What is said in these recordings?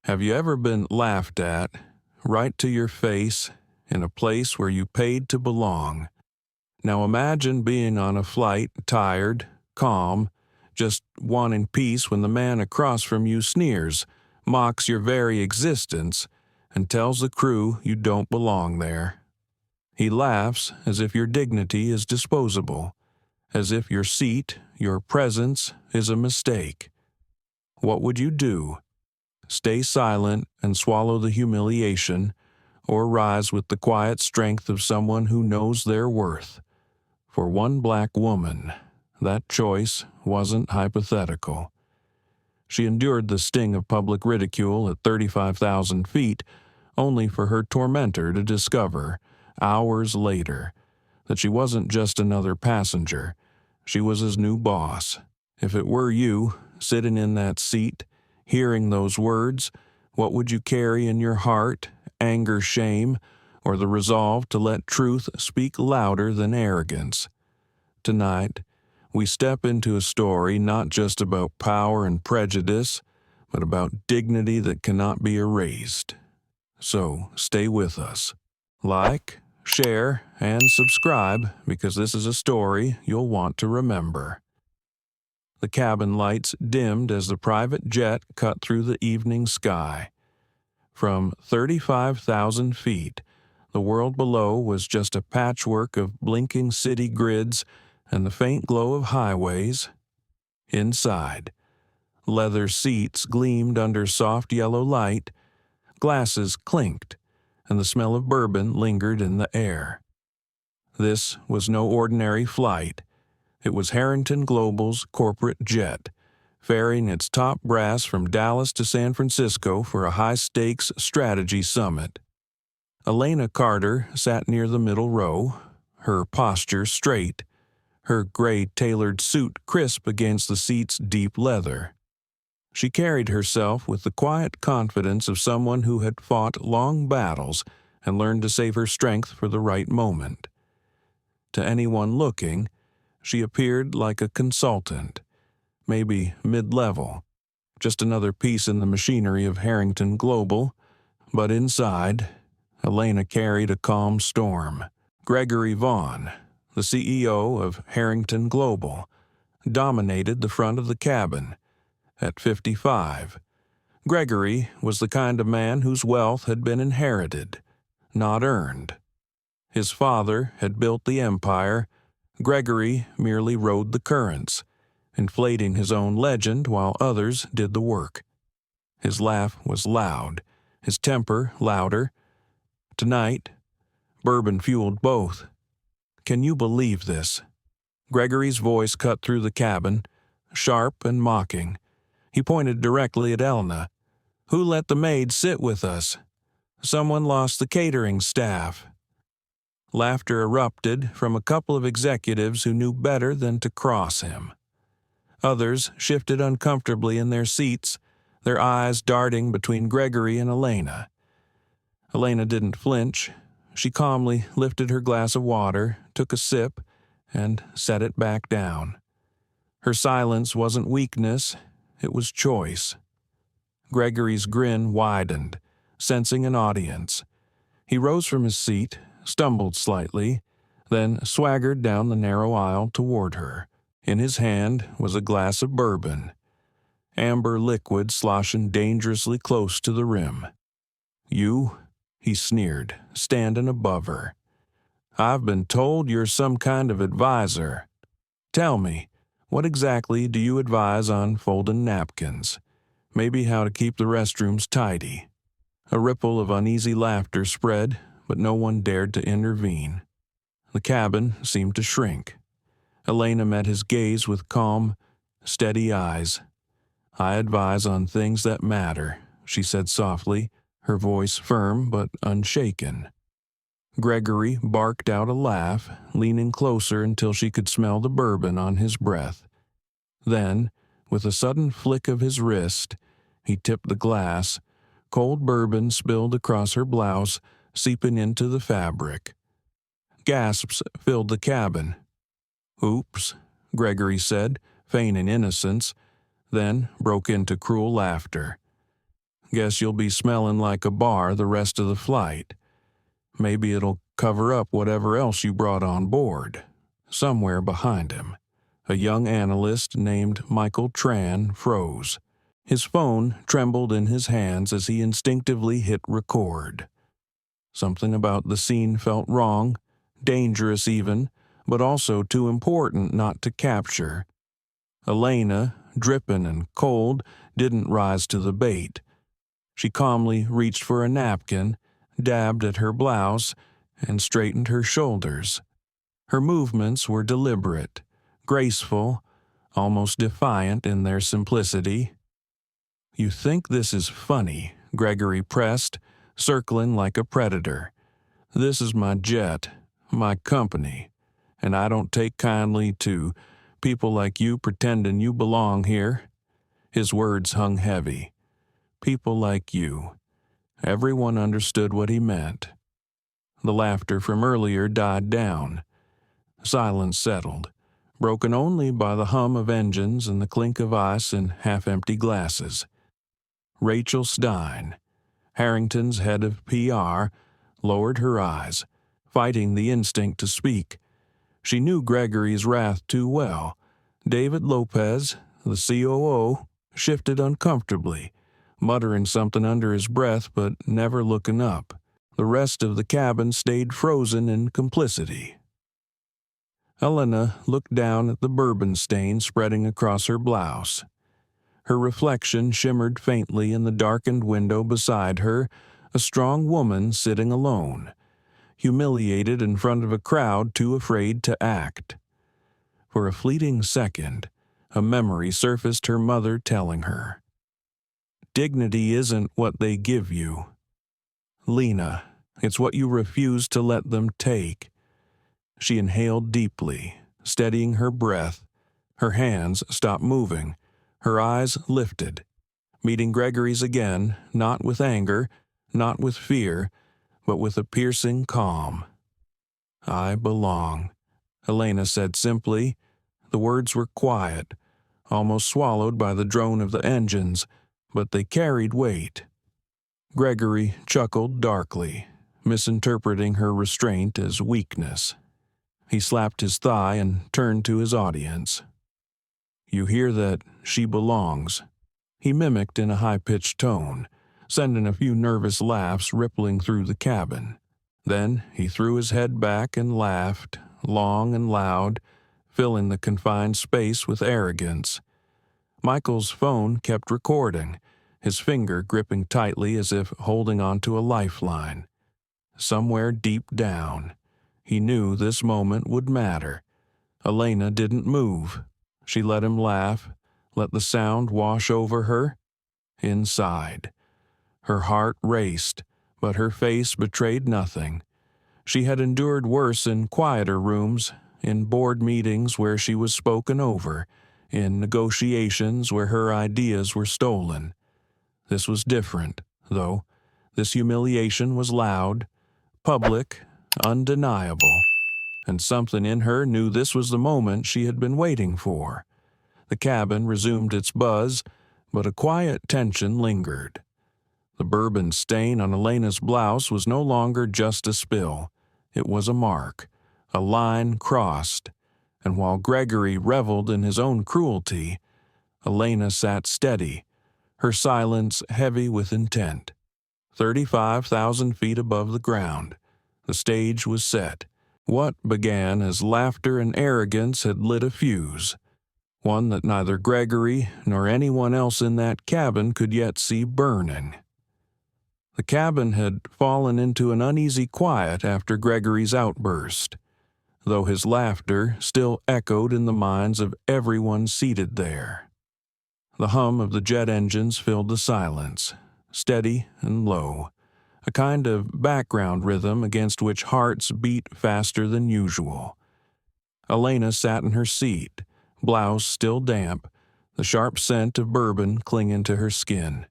Have you ever been laughed at, right to your face, in a place where you paid to belong? Now imagine being on a flight, tired, calm, just wanting peace when the man across from you sneers, mocks your very existence, and tells the crew you don't belong there. He laughs as if your dignity is disposable, as if your seat, your presence, is a mistake. What would you do? Stay silent and swallow the humiliation, or rise with the quiet strength of someone who knows their worth? For one black woman, that choice wasn't hypothetical. She endured the sting of public ridicule at 35,000 feet, only for her tormentor to discover, hours later, that she wasn't just another passenger. She was his new boss. If it were you, sitting in that seat, hearing those words, what would you carry in your heart, anger, shame, or the resolve to let truth speak louder than arrogance? Tonight, we step into a story not just about power and prejudice, but about dignity that cannot be erased. So, stay with us. Like, share, and subscribe, because this is a story you'll want to remember. The cabin lights dimmed as the private jet cut through the evening sky. From 35,000 feet, the world below was just a patchwork of blinking city grids and the faint glow of highways. Inside, leather seats gleamed under soft yellow light, glasses clinked, and the smell of bourbon lingered in the air. This was no ordinary flight. It was Harrington Global's corporate jet, ferrying its top brass from Dallas to San Francisco for a high-stakes strategy summit. Elena Carter sat near the middle row, her posture straight, her gray tailored suit crisp against the seat's deep leather. She carried herself with the quiet confidence of someone who had fought long battles and learned to save her strength for the right moment. To anyone looking, she appeared like a consultant, maybe mid-level, just another piece in the machinery of Harrington Global, but inside, Elena carried a calm storm. Gregory Vaughn, the CEO of Harrington Global, dominated the front of the cabin. At 55, Gregory was the kind of man whose wealth had been inherited, not earned. His father had built the empire. Gregory merely rode the currents, inflating his own legend while others did the work. His laugh was loud, his temper louder. Tonight, bourbon fueled both. Can you believe this? Gregory's voice cut through the cabin, sharp and mocking. He pointed directly at Elena. Who let the maid sit with us? Someone lost the catering staff. Laughter erupted from a couple of executives who knew better than to cross him. Others shifted uncomfortably in their seats, their eyes darting between Gregory and Elena. Elena didn't flinch. She calmly lifted her glass of water, took a sip, and set it back down. Her silence wasn't weakness, it was choice. Gregory's grin widened, sensing an audience. He rose from his seat, stumbled slightly, then swaggered down the narrow aisle toward her. In his hand was a glass of bourbon, amber liquid sloshing dangerously close to the rim. You? He sneered, standing above her. I've been told you're some kind of advisor. Tell me, what exactly do you advise on folding napkins? Maybe how to keep the restrooms tidy. A ripple of uneasy laughter spread, but no one dared to intervene. The cabin seemed to shrink. Elena met his gaze with calm, steady eyes. I advise on things that matter, she said softly, her voice firm but unshaken. Gregory barked out a laugh, leaning closer until she could smell the bourbon on his breath. Then, with a sudden flick of his wrist, he tipped the glass. Cold bourbon spilled across her blouse, seeping into the fabric. Gasps filled the cabin. Oops, Gregory said, feigning innocence, then broke into cruel laughter. Guess you'll be smelling like a bar the rest of the flight. Maybe it'll cover up whatever else you brought on board." Somewhere behind him, a young analyst named Michael Tran froze. His phone trembled in his hands as he instinctively hit record. Something about the scene felt wrong, dangerous even, but also too important not to capture. Elena, dripping and cold, didn't rise to the bait. She calmly reached for a napkin, dabbed at her blouse, and straightened her shoulders. Her movements were deliberate, graceful, almost defiant in their simplicity. "You think this is funny," Gregory pressed, circling like a predator. "This is my jet, my company, and I don't take kindly to people like you pretending you belong here." His words hung heavy. People like you. Everyone understood what he meant. The laughter from earlier died down. Silence settled, broken only by the hum of engines and the clink of ice in half-empty glasses. Rachel Stein, Harrington's head of PR, lowered her eyes, fighting the instinct to speak. She knew Gregory's wrath too well. David Lopez, the COO, shifted uncomfortably, muttering something under his breath but never looking up. The rest of the cabin stayed frozen in complicity. Elena looked down at the bourbon stain spreading across her blouse. Her reflection shimmered faintly in the darkened window beside her, a strong woman sitting alone, humiliated in front of a crowd too afraid to act. For a fleeting second, a memory surfaced, her mother telling her, "Dignity isn't what they give you, Lena, it's what you refuse to let them take." She inhaled deeply, steadying her breath. Her hands stopped moving. Her eyes lifted, meeting Gregory's again, not with anger, not with fear, but with a piercing calm. "I belong," Elena said simply. The words were quiet, almost swallowed by the drone of the engines, but they carried weight. Gregory chuckled darkly, misinterpreting her restraint as weakness. He slapped his thigh and turned to his audience. "You hear that she belongs," he mimicked in a high-pitched tone, sending a few nervous laughs rippling through the cabin. Then he threw his head back and laughed, long and loud, filling the confined space with arrogance. Michael's phone kept recording, his finger gripping tightly as if holding onto a lifeline. Somewhere deep down, he knew this moment would matter. Elena didn't move. She let him laugh, let the sound wash over her. Inside, her heart raced, but her face betrayed nothing. She had endured worse in quieter rooms, in board meetings where she was spoken over, in negotiations where her ideas were stolen. This was different, though. This humiliation was loud, public, undeniable, and something in her knew this was the moment she had been waiting for. The cabin resumed its buzz, but a quiet tension lingered. The bourbon stain on Elena's blouse was no longer just a spill. It was a mark, a line crossed, and while Gregory reveled in his own cruelty, Elena sat steady, her silence heavy with intent. 35,000 feet above the ground, the stage was set. What began as laughter and arrogance had lit a fuse, one that neither Gregory nor anyone else in that cabin could yet see burning. The cabin had fallen into an uneasy quiet after Gregory's outburst, though his laughter still echoed in the minds of everyone seated there. The hum of the jet engines filled the silence, steady and low, a kind of background rhythm against which hearts beat faster than usual. Elena sat in her seat, blouse still damp, the sharp scent of bourbon clinging to her skin.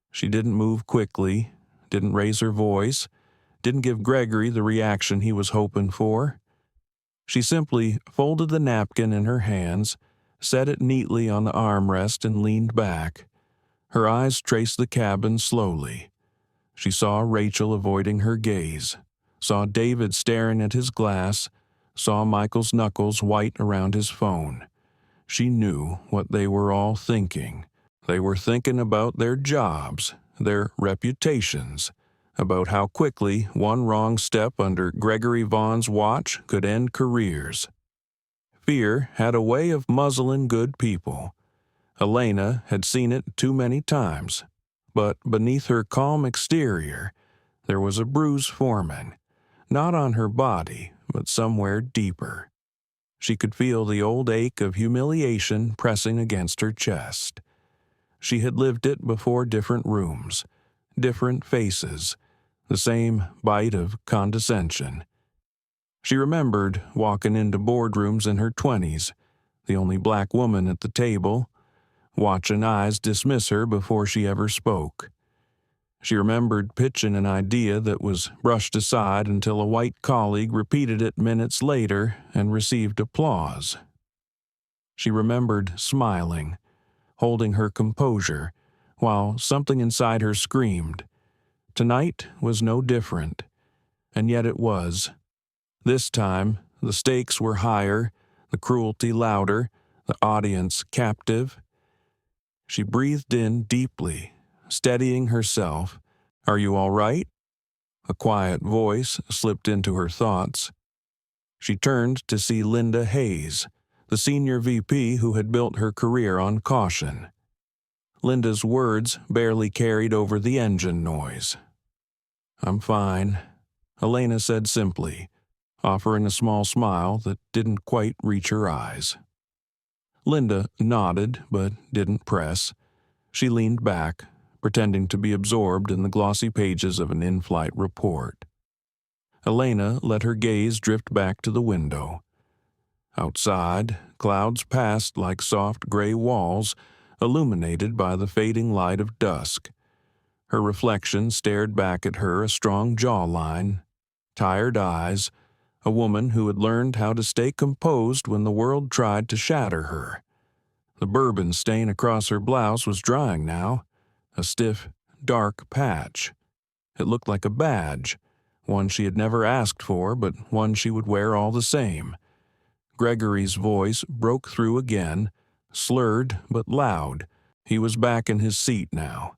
She didn't move quickly, didn't raise her voice, didn't give Gregory the reaction he was hoping for. She simply folded the napkin in her hands, set it neatly on the armrest, and leaned back. Her eyes traced the cabin slowly. She saw Rachel avoiding her gaze, saw David staring at his glass, saw Michael's knuckles white around his phone. She knew what they were all thinking. They were thinking about their jobs, their reputations, about how quickly one wrong step under Gregory Vaughn's watch could end careers. Fear had a way of muzzling good people. Elena had seen it too many times, but beneath her calm exterior, there was a bruise forming, not on her body, but somewhere deeper. She could feel the old ache of humiliation pressing against her chest. She had lived it before different rooms, different faces, the same bite of condescension. She remembered walking into boardrooms in her 20s, the only black woman at the table, watching eyes dismiss her before she ever spoke. She remembered pitching an idea that was brushed aside until a white colleague repeated it minutes later and received applause. She remembered smiling, holding her composure, while something inside her screamed. Tonight was no different, and yet it was. This time, the stakes were higher, the cruelty louder, the audience captive. She breathed in deeply, steadying herself. "Are you all right?" A quiet voice slipped into her thoughts. She turned to see Linda Hayes, the senior VP who had built her career on caution. Linda's words barely carried over the engine noise. "I'm fine," Elena said simply, offering a small smile that didn't quite reach her eyes. Linda nodded but didn't press. She leaned back, pretending to be absorbed in the glossy pages of an in-flight report. Elena let her gaze drift back to the window. Outside, clouds passed like soft gray walls, illuminated by the fading light of dusk. Her reflection stared back at her, a strong jawline, tired eyes, a woman who had learned how to stay composed when the world tried to shatter her. The bourbon stain across her blouse was drying now, a stiff, dark patch. It looked like a badge, one she had never asked for, but one she would wear all the same. Gregory's voice broke through again, slurred but loud. He was back in his seat now,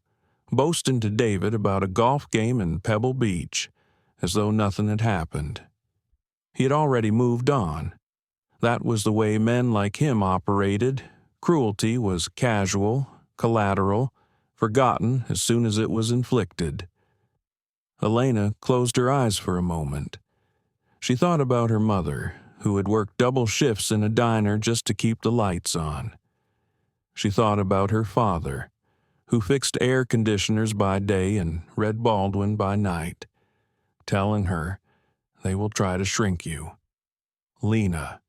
boasting to David about a golf game in Pebble Beach, as though nothing had happened. He had already moved on. That was the way men like him operated. Cruelty was casual, collateral, forgotten as soon as it was inflicted. Elena closed her eyes for a moment. She thought about her mother, who had worked double shifts in a diner just to keep the lights on. She thought about her father, who fixed air conditioners by day and read Baldwin by night, telling her, "They will try to shrink you. Lena,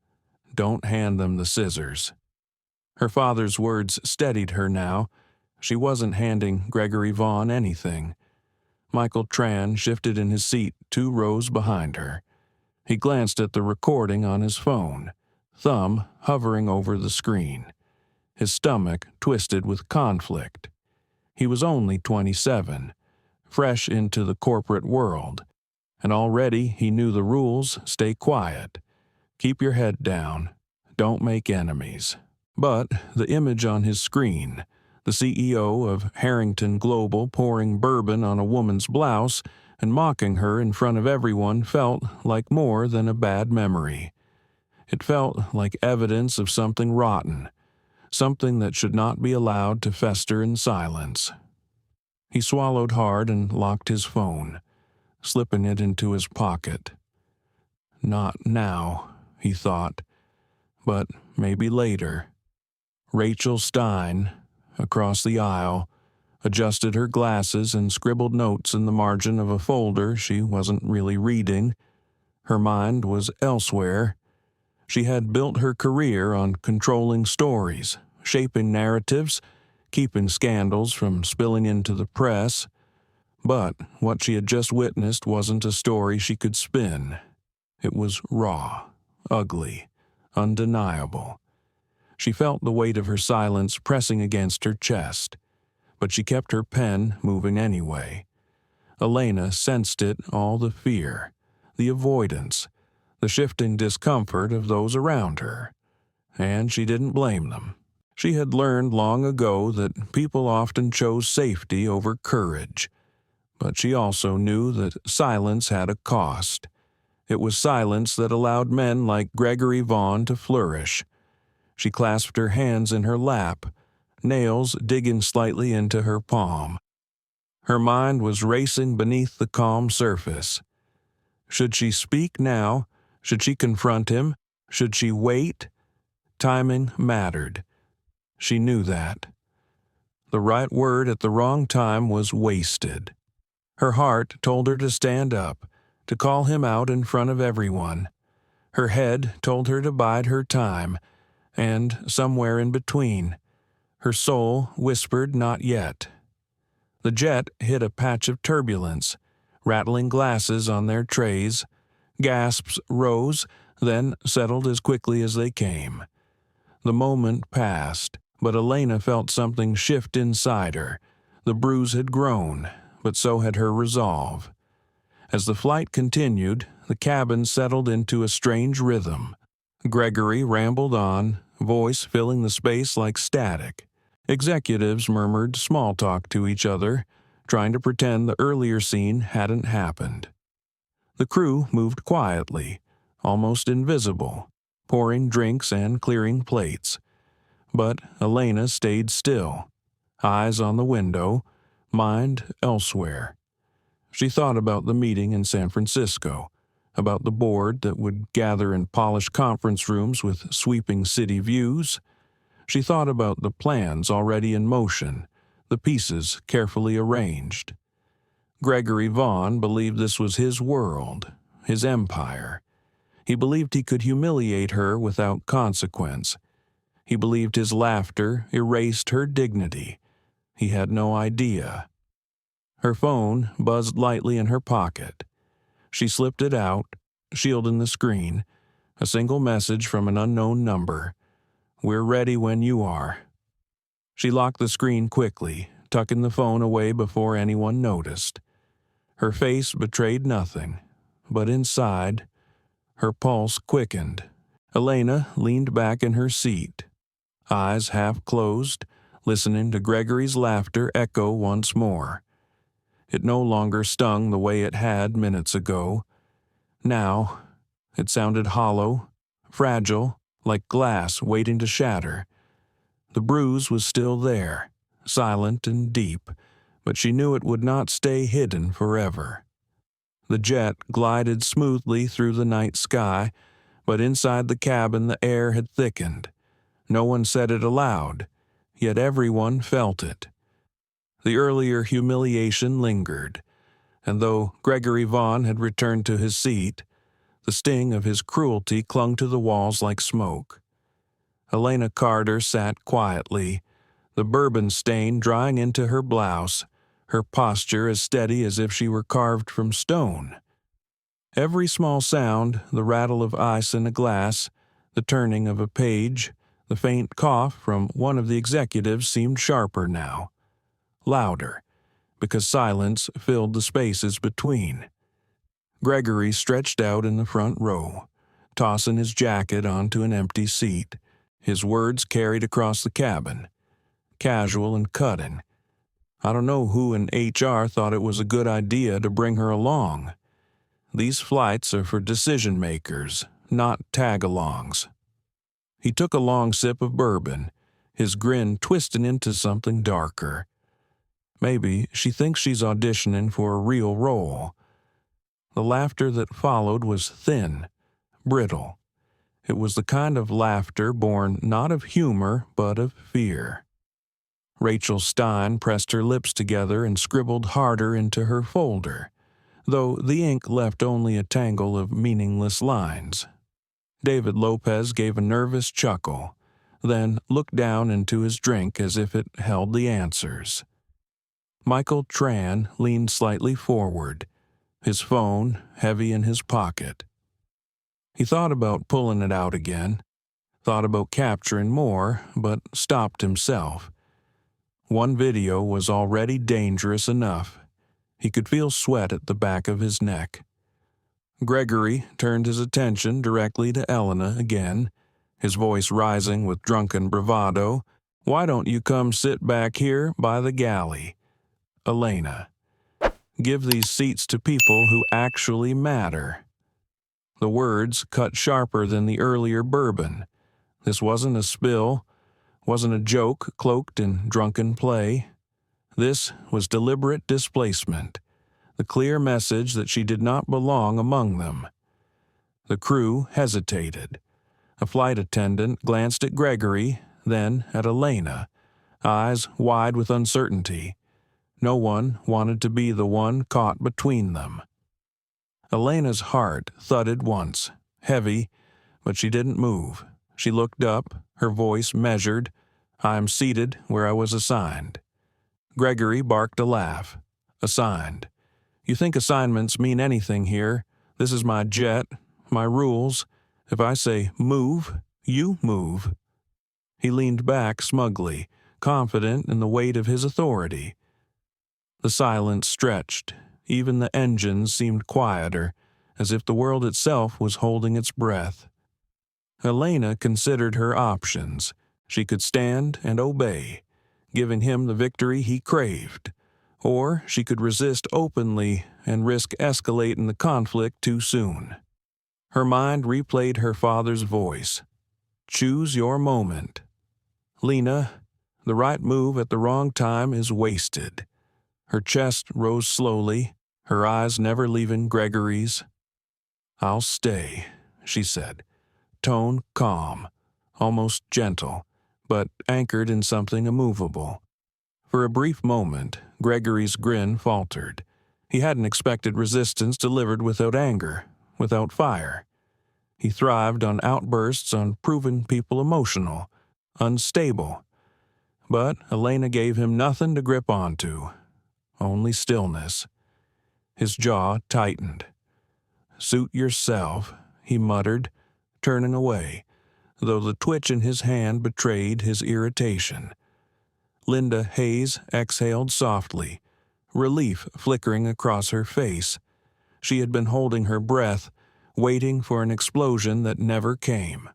don't hand them the scissors." Her father's words steadied her now. She wasn't handing Gregory Vaughn anything. Michael Tran shifted in his seat 2 rows behind her. He glanced at the recording on his phone, thumb hovering over the screen. His stomach twisted with conflict. He was only 27, fresh into the corporate world, and already he knew the rules. Stay quiet. Keep your head down. Don't make enemies. But the image on his screen, the CEO of Harrington Global pouring bourbon on a woman's blouse and mocking her in front of everyone, felt like more than a bad memory. It felt like evidence of something rotten, something that should not be allowed to fester in silence. He swallowed hard and locked his phone, slipping it into his pocket. Not now, he thought, but maybe later. Rachel Stein, across the aisle, adjusted her glasses and scribbled notes in the margin of a folder she wasn't really reading. Her mind was elsewhere. She had built her career on controlling stories, shaping narratives, keeping scandals from spilling into the press. But what she had just witnessed wasn't a story she could spin. It was raw, ugly, undeniable. She felt the weight of her silence pressing against her chest. but she kept her pen moving anyway. Elena sensed it, all the fear, the avoidance, the shifting discomfort of those around her, and she didn't blame them. She had learned long ago that people often chose safety over courage, but she also knew that silence had a cost. It was silence that allowed men like Gregory Vaughn to flourish. She clasped her hands in her lap, nails digging slightly into her palm. Her mind was racing beneath the calm surface. Should she speak now? Should she confront him? Should she wait? Timing mattered. She knew that. The right word at the wrong time was wasted. Her heart told her to stand up, to call him out in front of everyone. Her head told her to bide her time, and somewhere in between, her soul whispered not yet. The jet hit a patch of turbulence, rattling glasses on their trays. Gasps rose, then settled as quickly as they came. The moment passed, but Elena felt something shift inside her. The bruise had grown, but so had her resolve. As the flight continued, the cabin settled into a strange rhythm. Gregory rambled on, voice filling the space like static. Executives murmured small talk to each other, trying to pretend the earlier scene hadn't happened. The crew moved quietly, almost invisible, pouring drinks and clearing plates. But Elena stayed still, eyes on the window, mind elsewhere. She thought about the meeting in San Francisco, about the board that would gather in polished conference rooms with sweeping city views. She thought about the plans already in motion, the pieces carefully arranged. Gregory Vaughn believed this was his world, his empire. He believed he could humiliate her without consequence. He believed his laughter erased her dignity. He had no idea. Her phone buzzed lightly in her pocket. She slipped it out, shielding the screen. A single message from an unknown number. "We're ready when you are." She locked the screen quickly, tucking the phone away before anyone noticed. Her face betrayed nothing, but inside, her pulse quickened. Elena leaned back in her seat, eyes half closed, listening to Gregory's laughter echo once more. It no longer stung the way it had minutes ago. Now, it sounded hollow, fragile, like glass waiting to shatter. The bruise was still there, silent and deep, but she knew it would not stay hidden forever. The jet glided smoothly through the night sky, but inside the cabin the air had thickened. No one said it aloud, yet everyone felt it. The earlier humiliation lingered, and though Gregory Vaughn had returned to his seat, the sting of his cruelty clung to the walls like smoke. Elena Carter sat quietly, the bourbon stain drying into her blouse, her posture as steady as if she were carved from stone. Every small sound, the rattle of ice in a glass, the turning of a page, the faint cough from one of the executives seemed sharper now, louder, because silence filled the spaces between. Gregory stretched out in the front row, tossing his jacket onto an empty seat, his words carried across the cabin, casual and cutting. "I don't know who in HR thought it was a good idea to bring her along. These flights are for decision-makers, not tag-alongs." He took a long sip of bourbon, his grin twisting into something darker. Maybe she thinks she's auditioning for a real role. The laughter that followed was thin, brittle. It was the kind of laughter born not of humor, but of fear. Rachel Stein pressed her lips together and scribbled harder into her folder, though the ink left only a tangle of meaningless lines. David Lopez gave a nervous chuckle, then looked down into his drink as if it held the answers. Michael Tran leaned slightly forward, his phone heavy in his pocket. He thought about pulling it out again, thought about capturing more, but stopped himself. One video was already dangerous enough. He could feel sweat at the back of his neck. Gregory turned his attention directly to Elena again, his voice rising with drunken bravado. "Why don't you come sit back here by the galley? Elena, give these seats to people who actually matter." The words cut sharper than the earlier bourbon. This wasn't a spill, wasn't a joke cloaked in drunken play. This was deliberate displacement, the clear message that she did not belong among them. The crew hesitated. A flight attendant glanced at Gregory, then at Elena, eyes wide with uncertainty. No one wanted to be the one caught between them. Elena's heart thudded once, heavy, but she didn't move. She looked up, her voice measured. "I'm seated where I was assigned." Gregory barked a laugh. "Assigned. You think assignments mean anything here? This is my jet, my rules. If I say move, you move." He leaned back smugly, confident in the weight of his authority. The silence stretched. Even the engines seemed quieter, as if the world itself was holding its breath. Elena considered her options. She could stand and obey, giving him the victory he craved. Or she could resist openly and risk escalating the conflict too soon. Her mind replayed her father's voice. "Choose your moment. Lena, the right move at the wrong time is wasted." Her chest rose slowly, her eyes never leaving Gregory's. "I'll stay," she said, tone calm, almost gentle, but anchored in something immovable. For a brief moment, Gregory's grin faltered. He hadn't expected resistance delivered without anger, without fire. He thrived on outbursts, on proving people emotional, unstable. But Elena gave him nothing to grip onto, only stillness. His jaw tightened. "Suit yourself," he muttered, turning away, though the twitch in his hand betrayed his irritation. Linda Hayes exhaled softly, relief flickering across her face. She had been holding her breath, waiting for an explosion that never came.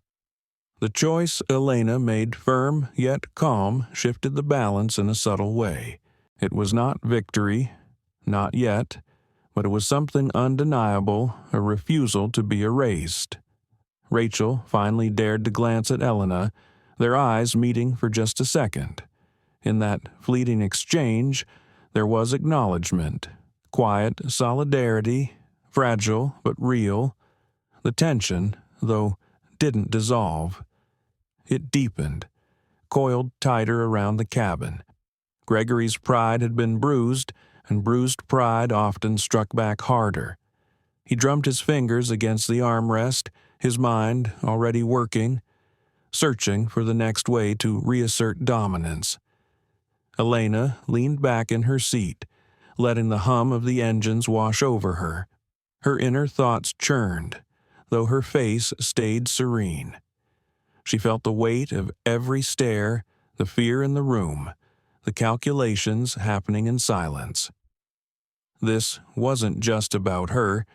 The choice Elena made firm yet calm shifted the balance in a subtle way. It was not victory, not yet, but it was something undeniable, a refusal to be erased. Rachel finally dared to glance at Elena, their eyes meeting for just a second. In that fleeting exchange, there was acknowledgement, quiet solidarity, fragile but real. The tension, though, didn't dissolve. It deepened, coiled tighter around the cabin. Gregory's pride had been bruised, and bruised pride often struck back harder. He drummed his fingers against the armrest, his mind already working, searching for the next way to reassert dominance. Elena leaned back in her seat, letting the hum of the engines wash over her. Her inner thoughts churned, though her face stayed serene. She felt the weight of every stare, the fear in the room, the calculations happening in silence. This wasn't just about her.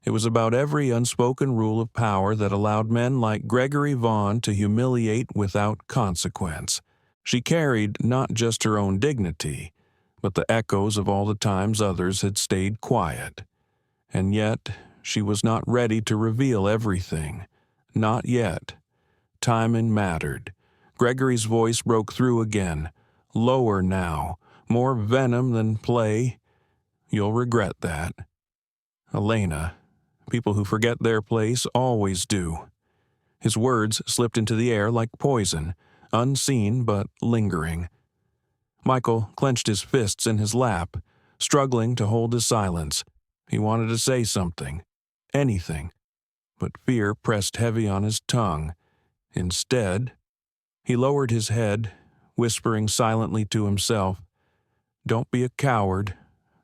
It was about every unspoken rule of power that allowed men like Gregory Vaughn to humiliate without consequence. She carried not just her own dignity, but the echoes of all the times others had stayed quiet. And yet, she was not ready to reveal everything. Not yet. Timing mattered. Gregory's voice broke through again, lower now, more venom than play. "You'll regret that. Elena, people who forget their place always do." His words slipped into the air like poison, unseen but lingering. Michael clenched his fists in his lap, struggling to hold his silence. He wanted to say something, anything, but fear pressed heavy on his tongue. Instead, he lowered his head, whispering silently to himself, "Don't be a coward,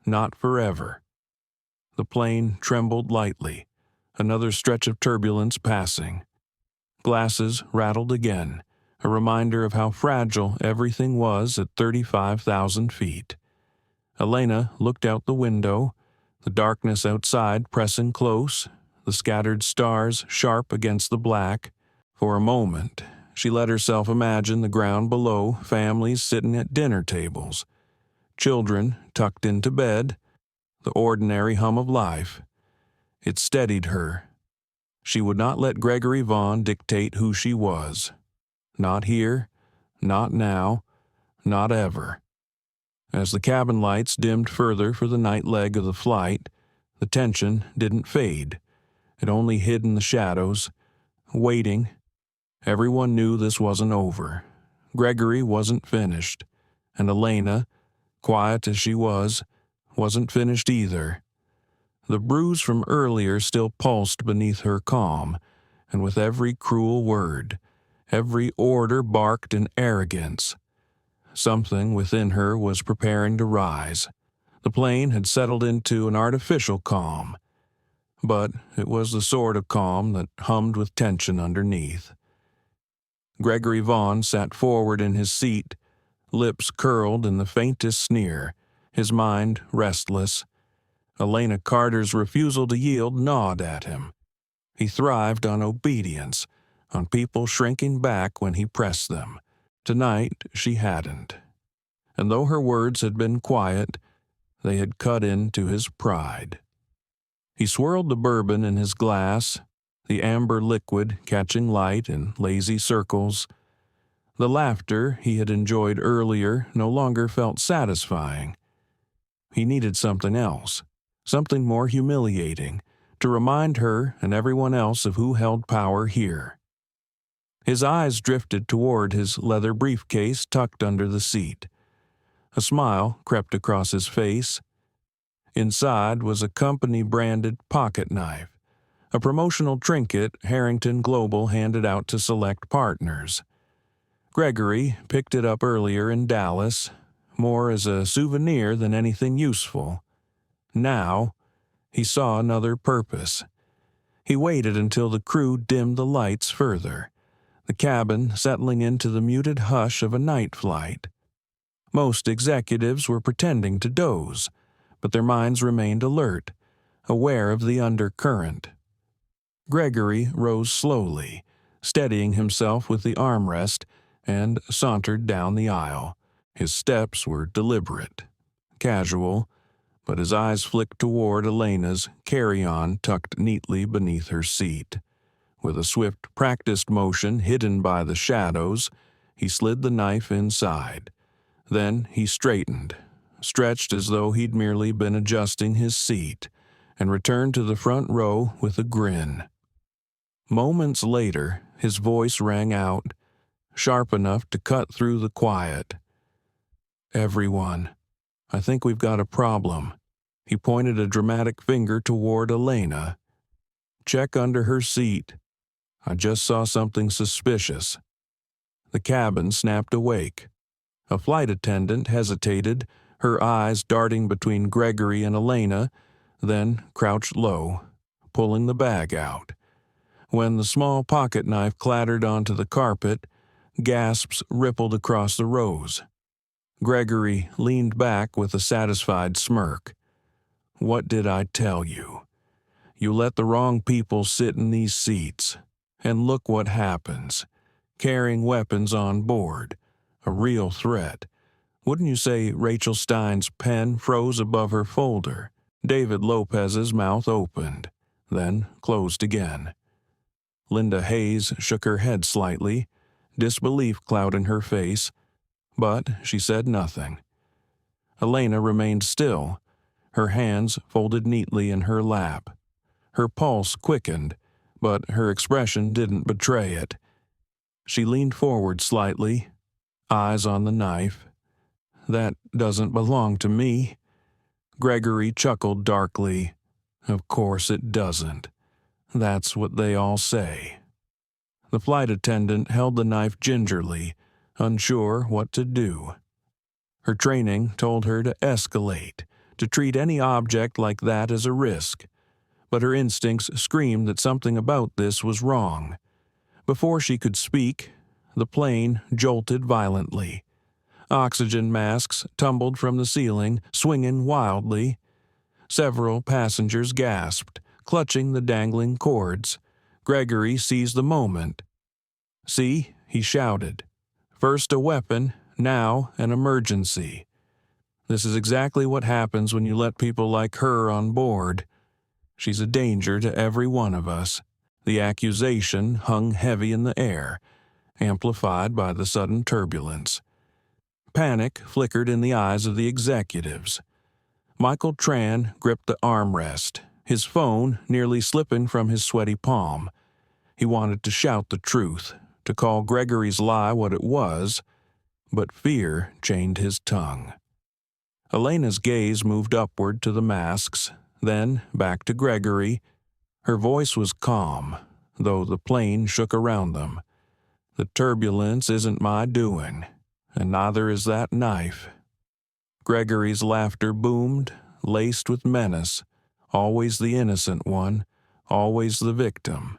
not forever." The plane trembled lightly, another stretch of turbulence passing. Glasses rattled again, a reminder of how fragile everything was at 35,000 feet. Elena looked out the window, the darkness outside pressing close, the scattered stars sharp against the black. For a moment, she let herself imagine the ground below, families sitting at dinner tables, children tucked into bed, the ordinary hum of life. It steadied her. She would not let Gregory Vaughn dictate who she was. Not here, not now, not ever. As the cabin lights dimmed further for the night leg of the flight, the tension didn't fade. It only hid in the shadows, waiting. Everyone knew this wasn't over. Gregory wasn't finished, and Elena, quiet as she was, wasn't finished either. The bruise from earlier still pulsed beneath her calm, and with every cruel word, every order barked in arrogance. Something within her was preparing to rise. The plane had settled into an artificial calm, but it was the sort of calm that hummed with tension underneath. Gregory Vaughn sat forward in his seat, lips curled in the faintest sneer, his mind restless. Elena Carter's refusal to yield gnawed at him. He thrived on obedience, on people shrinking back when he pressed them. Tonight she hadn't. And though her words had been quiet, they had cut into his pride. He swirled the bourbon in his glass, the amber liquid catching light in lazy circles. The laughter he had enjoyed earlier no longer felt satisfying. He needed something else, something more humiliating, to remind her and everyone else of who held power here. His eyes drifted toward his leather briefcase tucked under the seat. A smile crept across his face. Inside was a company-branded pocket knife, a promotional trinket Harrington Global handed out to select partners. Gregory picked it up earlier in Dallas, more as a souvenir than anything useful. Now, he saw another purpose. He waited until the crew dimmed the lights further, the cabin settling into the muted hush of a night flight. Most executives were pretending to doze, but their minds remained alert, aware of the undercurrent. Gregory rose slowly, steadying himself with the armrest, and sauntered down the aisle. His steps were deliberate, casual, but his eyes flicked toward Elena's carry-on tucked neatly beneath her seat. With a swift, practiced motion hidden by the shadows, he slid the knife inside. Then he straightened, stretched as though he'd merely been adjusting his seat, and returned to the front row with a grin. Moments later, his voice rang out, sharp enough to cut through the quiet. "Everyone, I think we've got a problem." He pointed a dramatic finger toward Elena. "Check under her seat. I just saw something suspicious." The cabin snapped awake. A flight attendant hesitated, her eyes darting between Gregory and Elena, then crouched low, pulling the bag out. When the small pocket knife clattered onto the carpet, gasps rippled across the rows. Gregory leaned back with a satisfied smirk. "What did I tell you? You let the wrong people sit in these seats. And look what happens. Carrying weapons on board. A real threat. Wouldn't you say Rachel Stein's pen froze above her folder? David Lopez's mouth opened, then closed again. Linda Hayes shook her head slightly, disbelief clouding her face, but she said nothing. Elena remained still, her hands folded neatly in her lap. Her pulse quickened, but her expression didn't betray it. She leaned forward slightly, eyes on the knife. "That doesn't belong to me." Gregory chuckled darkly. "Of course it doesn't. That's what they all say." The flight attendant held the knife gingerly, unsure what to do. Her training told her to escalate, to treat any object like that as a risk. But her instincts screamed that something about this was wrong. Before she could speak, the plane jolted violently. Oxygen masks tumbled from the ceiling, swinging wildly. Several passengers gasped, clutching the dangling cords. Gregory seized the moment. "See," he shouted. "First a weapon, now an emergency. This is exactly what happens when you let people like her on board. She's a danger to every one of us." The accusation hung heavy in the air, amplified by the sudden turbulence. Panic flickered in the eyes of the executives. Michael Tran gripped the armrest, his phone nearly slipping from his sweaty palm. He wanted to shout the truth, to call Gregory's lie what it was, but fear chained his tongue. Elena's gaze moved upward to the masks, then back to Gregory. Her voice was calm, though the plane shook around them. "The turbulence isn't my doing, and neither is that knife." Gregory's laughter boomed, laced with menace, always the innocent one, always the victim.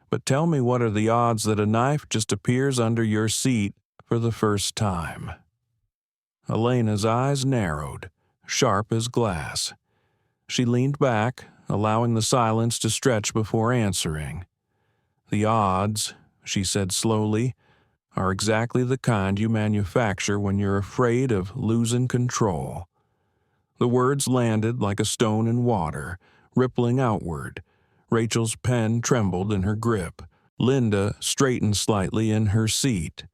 "But tell me, what are the odds that a knife just appears under your seat for the first time?" Elena's eyes narrowed, sharp as glass. She leaned back, allowing the silence to stretch before answering. "The odds," she said slowly, "are exactly the kind you manufacture when you're afraid of losing control." The words landed like a stone in water, rippling outward. Rachel's pen trembled in her grip. Linda straightened slightly in her seat.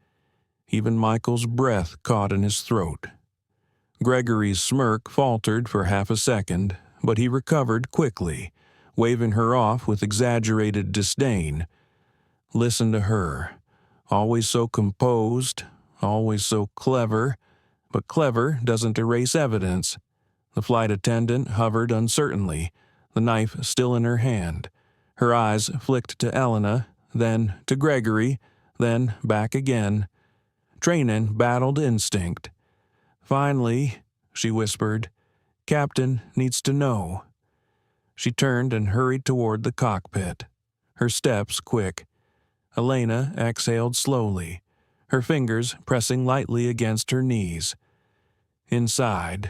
Even Michael's breath caught in his throat. Gregory's smirk faltered for half a second, but he recovered quickly, waving her off with exaggerated disdain. Listen to her. Always so composed, always so clever, but clever doesn't erase evidence. The flight attendant hovered uncertainly, the knife still in her hand. Her eyes flicked to Elena, then to Gregory, then back again. Training battled instinct. "Finally," she whispered, "Captain needs to know." She turned and hurried toward the cockpit, her steps quick. Elena exhaled slowly, her fingers pressing lightly against her knees. Inside,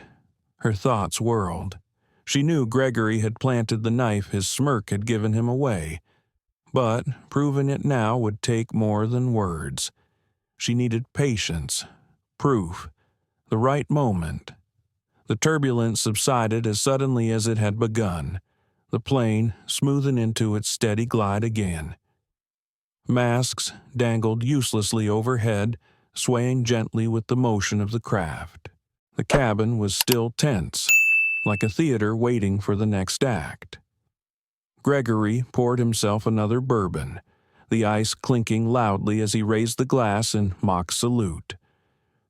her thoughts whirled. She knew Gregory had planted the knife his smirk had given him away, but proving it now would take more than words. She needed patience, proof, the right moment. The turbulence subsided as suddenly as it had begun, the plane smoothing into its steady glide again. Masks dangled uselessly overhead, swaying gently with the motion of the craft. The cabin was still tense, like a theater waiting for the next act. Gregory poured himself another bourbon, the ice clinking loudly as he raised the glass in mock salute.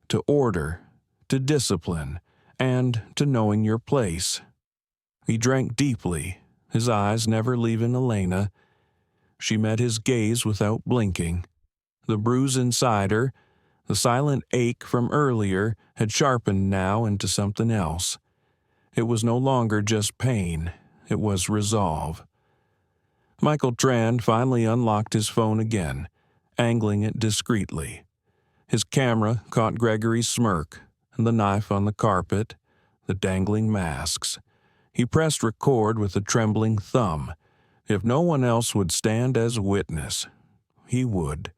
To order, to discipline, and to knowing your place. He drank deeply, his eyes never leaving Elena. She met his gaze without blinking. The bruise inside her, the silent ache from earlier, had sharpened now into something else. It was no longer just pain, it was resolve. Michael Tran finally unlocked his phone again, angling it discreetly. His camera caught Gregory's smirk, and the knife on the carpet, the dangling masks. He pressed record with a trembling thumb. If no one else would stand as witness, he would.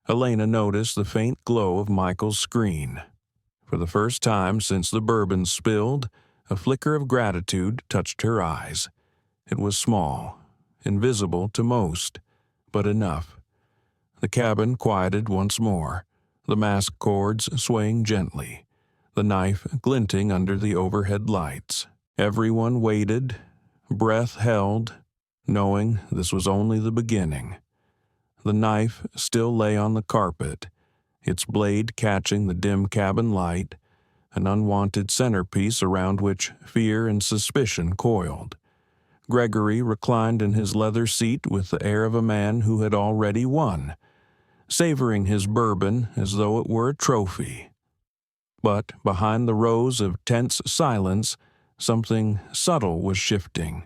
Elena noticed the faint glow of Michael's screen. For the first time since the bourbon spilled, a flicker of gratitude touched her eyes. It was small, invisible to most, but enough. The cabin quieted once more, the mask cords swaying gently, the knife glinting under the overhead lights. Everyone waited, breath held, knowing this was only the beginning. The knife still lay on the carpet, its blade catching the dim cabin light, an unwanted centerpiece around which fear and suspicion coiled. Gregory reclined in his leather seat with the air of a man who had already won, savoring his bourbon as though it were a trophy. But behind the rows of tense silence, something subtle was shifting.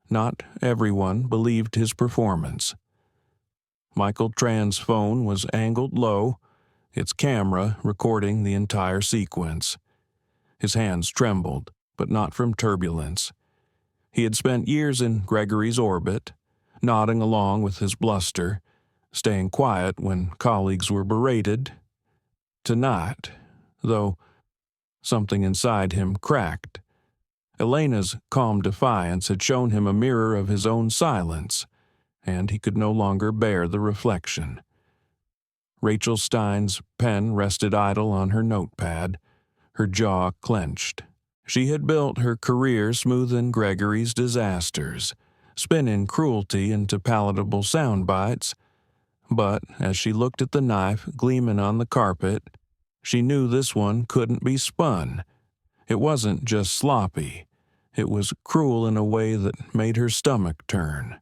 Not everyone believed his performance. Michael Tran's phone was angled low, its camera recording the entire sequence. His hands trembled, but not from turbulence. He had spent years in Gregory's orbit, nodding along with his bluster, staying quiet when colleagues were berated. Tonight, though, something inside him cracked. Elena's calm defiance had shown him a mirror of his own silence, and he could no longer bear the reflection. Rachel Stein's pen rested idle on her notepad, her jaw clenched. She had built her career smoothing Gregory's disasters, spinning cruelty into palatable sound bites. But as she looked at the knife gleaming on the carpet, she knew this one couldn't be spun. It wasn't just sloppy. It was cruel in a way that made her stomach turn.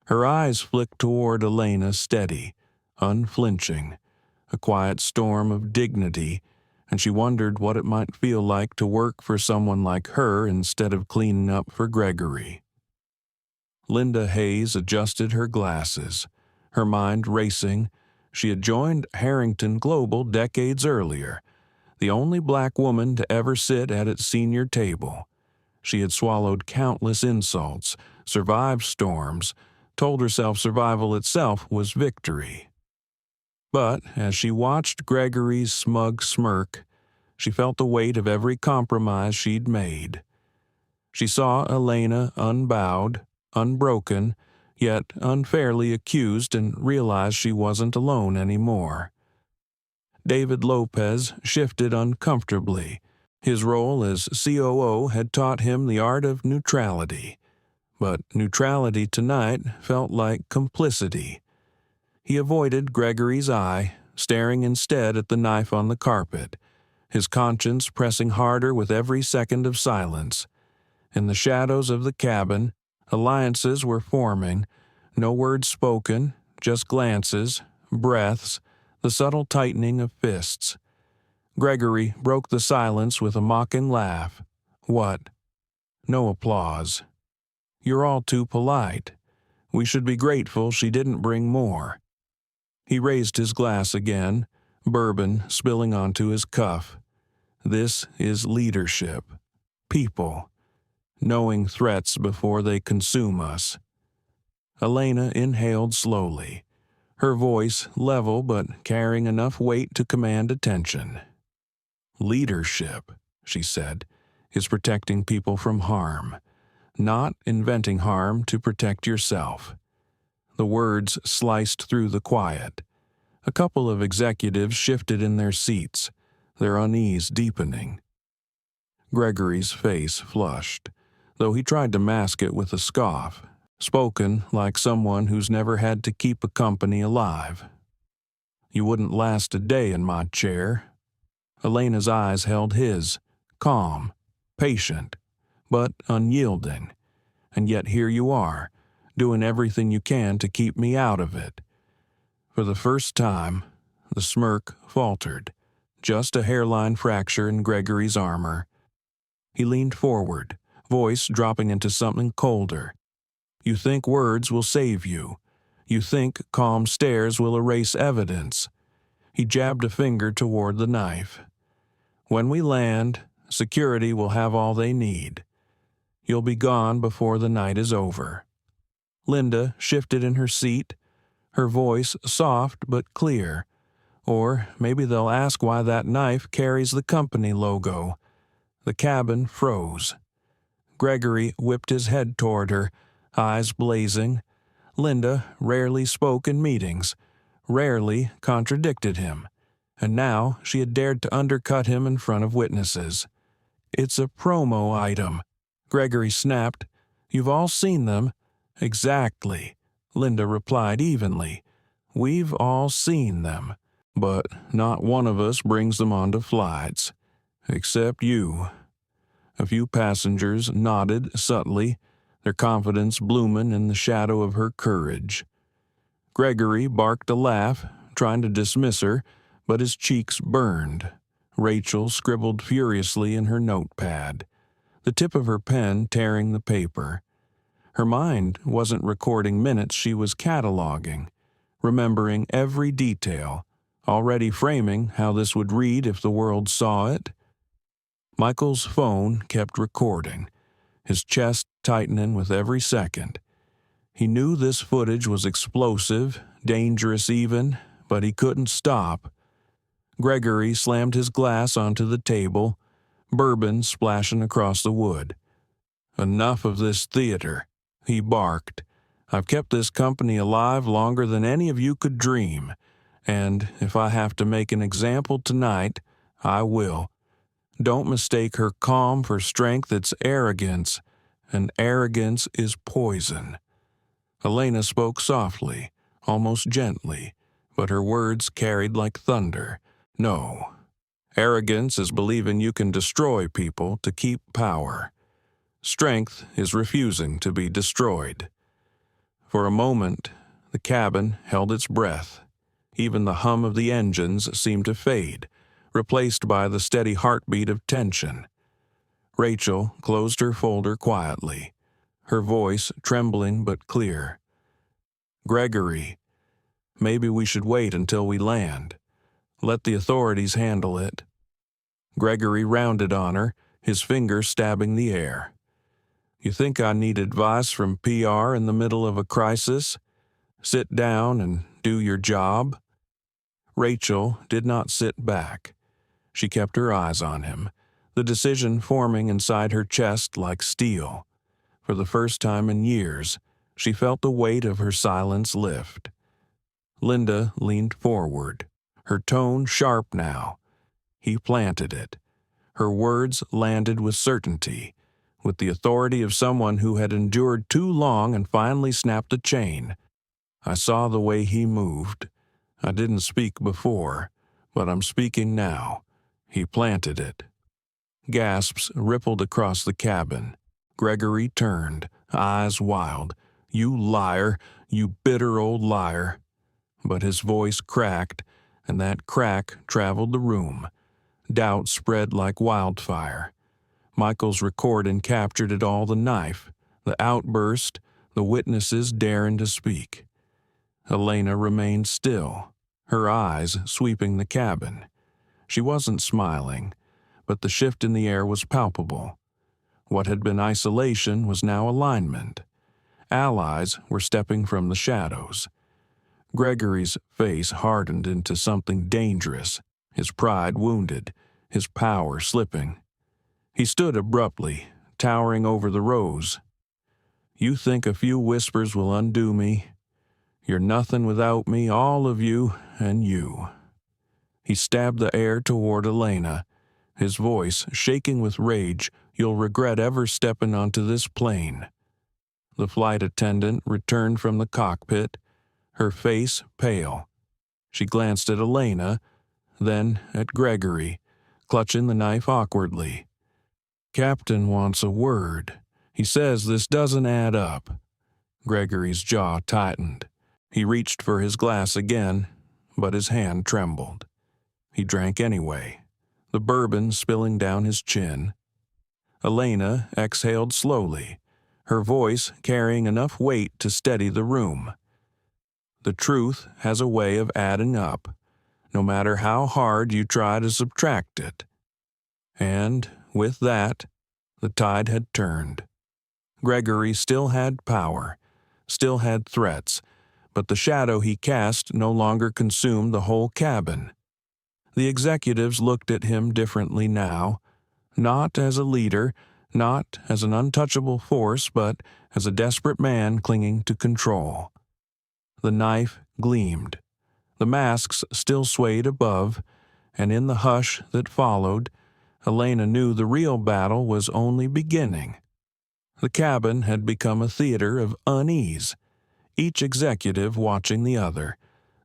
Her eyes flicked toward Elena steady, unflinching, a quiet storm of dignity, and she wondered what it might feel like to work for someone like her instead of cleaning up for Gregory. Linda Hayes adjusted her glasses, her mind racing. She had joined Harrington Global decades earlier, the only black woman to ever sit at its senior table. She had swallowed countless insults, survived storms, told herself survival itself was victory. But as she watched Gregory's smug smirk, she felt the weight of every compromise she'd made. She saw Elena unbowed, unbroken, yet unfairly accused, and realized she wasn't alone anymore. David Lopez shifted uncomfortably. His role as COO had taught him the art of neutrality, but neutrality tonight felt like complicity. He avoided Gregory's eye, staring instead at the knife on the carpet, his conscience pressing harder with every second of silence. In the shadows of the cabin, alliances were forming, no words spoken, just glances, breaths, the subtle tightening of fists. Gregory broke the silence with a mocking laugh. What? No applause. You're all too polite. We should be grateful she didn't bring more. He raised his glass again, bourbon spilling onto his cuff. This is leadership. People. Knowing threats before they consume us. Elena inhaled slowly, her voice level but carrying enough weight to command attention. Leadership, she said, is protecting people from harm, not inventing harm to protect yourself. The words sliced through the quiet. A couple of executives shifted in their seats, their unease deepening. Gregory's face flushed, though he tried to mask it with a scoff, spoken like someone who's never had to keep a company alive. You wouldn't last a day in my chair. Elena's eyes held his, calm, patient, but unyielding. And yet here you are, doing everything you can to keep me out of it. For the first time, the smirk faltered, just a hairline fracture in Gregory's armor. He leaned forward, voice dropping into something colder. You think words will save you. You think calm stares will erase evidence. He jabbed a finger toward the knife. When we land, security will have all they need. You'll be gone before the night is over. Linda shifted in her seat, her voice soft but clear. Or maybe they'll ask why that knife carries the company logo. The cabin froze. Gregory whipped his head toward her, eyes blazing. Linda rarely spoke in meetings, rarely contradicted him, and now she had dared to undercut him in front of witnesses. It's a promo item, Gregory snapped. You've all seen them. Exactly, Linda replied evenly. We've all seen them, but not one of us brings them onto flights. Except you. A few passengers nodded subtly, their confidence blooming in the shadow of her courage. Gregory barked a laugh, trying to dismiss her, but his cheeks burned. Rachel scribbled furiously in her notepad, the tip of her pen tearing the paper. Her mind wasn't recording minutes, she was cataloging. remembering every detail, already framing how this would read if the world saw it. Michael's phone kept recording, his chest tightening with every second. He knew this footage was explosive, dangerous even, but he couldn't stop. Gregory slammed his glass onto the table, bourbon splashing across the wood. "Enough of this theater," he barked. "I've kept this company alive longer than any of you could dream, and if I have to make an example tonight, I will. Don't mistake her calm for strength, it's arrogance, and arrogance is poison." Elena spoke softly, almost gently, but her words carried like thunder. "No. Arrogance is believing you can destroy people to keep power. Strength is refusing to be destroyed." For a moment, the cabin held its breath. Even the hum of the engines seemed to fade, replaced by the steady heartbeat of tension. Rachel closed her folder quietly, her voice trembling but clear. "Gregory, maybe we should wait until we land. Let the authorities handle it." Gregory rounded on her, his finger stabbing the air. "You think I need advice from PR in the middle of a crisis? Sit down and do your job." Rachel did not sit back. She kept her eyes on him, the decision forming inside her chest like steel. For the first time in years, she felt the weight of her silence lift. Linda leaned forward, her tone sharp now. He planted it. Her words landed with certainty, with the authority of someone who had endured too long and finally snapped the chain. "I saw the way he moved. I didn't speak before, but I'm speaking now." He planted it. Gasps rippled across the cabin. Gregory turned, eyes wild. "You liar, you bitter old liar." But his voice cracked, and that crack traveled the room. Doubt spread like wildfire. Michael's recording captured it all: the knife, the outburst, the witnesses daring to speak. Elena remained still, her eyes sweeping the cabin. She wasn't smiling, but the shift in the air was palpable. What had been isolation was now alignment. Allies were stepping from the shadows. Gregory's face hardened into something dangerous, his pride wounded, his power slipping. He stood abruptly, towering over the rows. "You think a few whispers will undo me? You're nothing without me, all of you, and you." He stabbed the air toward Elena, his voice shaking with rage. "You'll regret ever stepping onto this plane." The flight attendant returned from the cockpit, her face pale. She glanced at Elena, then at Gregory, clutching the knife awkwardly. "Captain wants a word. He says this doesn't add up." Gregory's jaw tightened. He reached for his glass again, but his hand trembled. He drank anyway, the bourbon spilling down his chin. Elena exhaled slowly, her voice carrying enough weight to steady the room. "The truth has a way of adding up, no matter how hard you try to subtract it." And with that, the tide had turned. Gregory still had power, still had threats, but the shadow he cast no longer consumed the whole cabin. The executives looked at him differently now, not as a leader, not as an untouchable force, but as a desperate man clinging to control. The knife gleamed. The masks still swayed above, and in the hush that followed, Elena knew the real battle was only beginning. The cabin had become a theater of unease, each executive watching the other,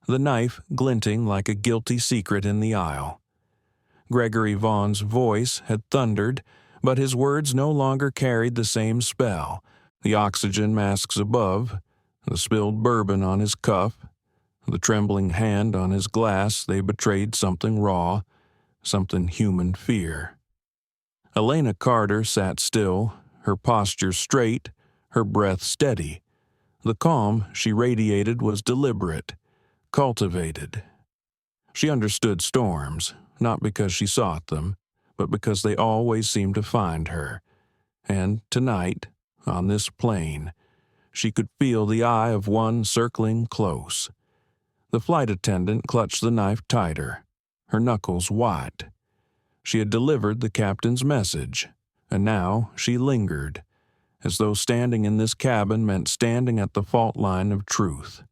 the knife glinting like a guilty secret in the aisle. Gregory Vaughn's voice had thundered, but his words no longer carried the same spell. The oxygen masks above, the spilled bourbon on his cuff, the trembling hand on his glass, they betrayed something raw, something human fear. Elena Carter sat still, her posture straight, her breath steady. The calm she radiated was deliberate. cultivated. She understood storms, not because she sought them, but because they always seemed to find her. And tonight, on this plain, she could feel the eye of one circling close. The flight attendant clutched the knife tighter, her knuckles white. She had delivered the captain's message, and now she lingered, as though standing in this cabin meant standing at the fault line of truth.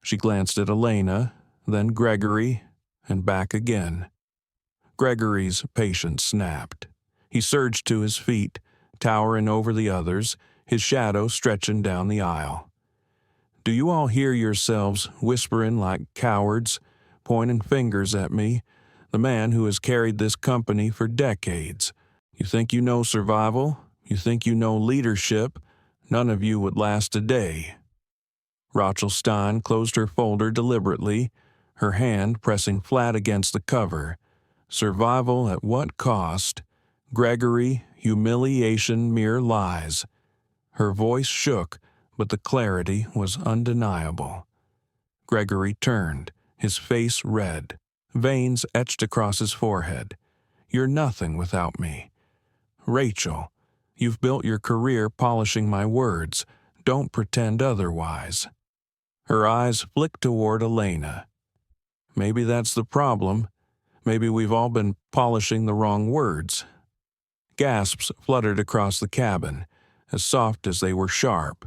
She glanced at Elena, then Gregory, and back again. Gregory's patience snapped. He surged to his feet, towering over the others, his shadow stretching down the aisle. "Do you all hear yourselves whispering like cowards, pointing fingers at me, the man who has carried this company for decades? You think you know survival? You think you know leadership? None of you would last a day." Rachel Stein closed her folder deliberately, her hand pressing flat against the cover. Survival at what cost? Gregory, humiliation, mere lies. Her voice shook, but the clarity was undeniable. Gregory turned, his face red, veins etched across his forehead. "You're nothing without me. Rachel, you've built your career polishing my words. Don't pretend otherwise." Her eyes flicked toward Elena. "Maybe that's the problem. Maybe we've all been polishing the wrong words." Gasps fluttered across the cabin, as soft as they were sharp.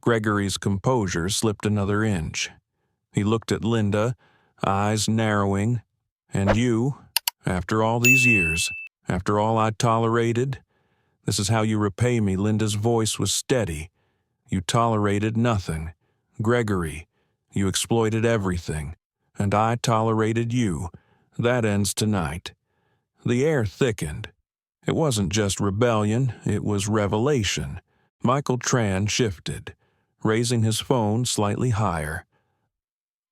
Gregory's composure slipped another inch. He looked at Linda, eyes narrowing. "And you, after all these years, after all I tolerated, this is how you repay me." Linda's voice was steady. "You tolerated nothing. Gregory, you exploited everything, and I tolerated you. That ends tonight." The air thickened. It wasn't just rebellion, it was revelation. Michael Tran shifted, raising his phone slightly higher.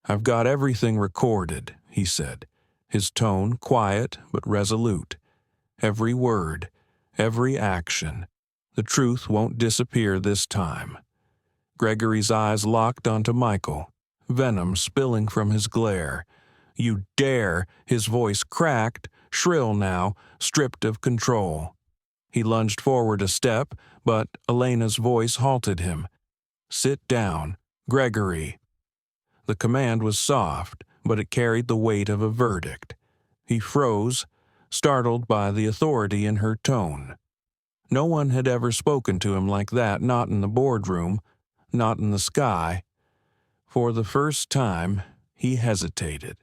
"I've got everything recorded," he said, his tone quiet but resolute. "Every word, every action. The truth won't disappear this time." Gregory's eyes locked onto Michael, venom spilling from his glare. "You dare!" His voice cracked, shrill now, stripped of control. He lunged forward a step, but Elena's voice halted him. "Sit down, Gregory." The command was soft, but it carried the weight of a verdict. He froze, startled by the authority in her tone. No one had ever spoken to him like that, not in the boardroom, not in the sky. For the first time, he hesitated.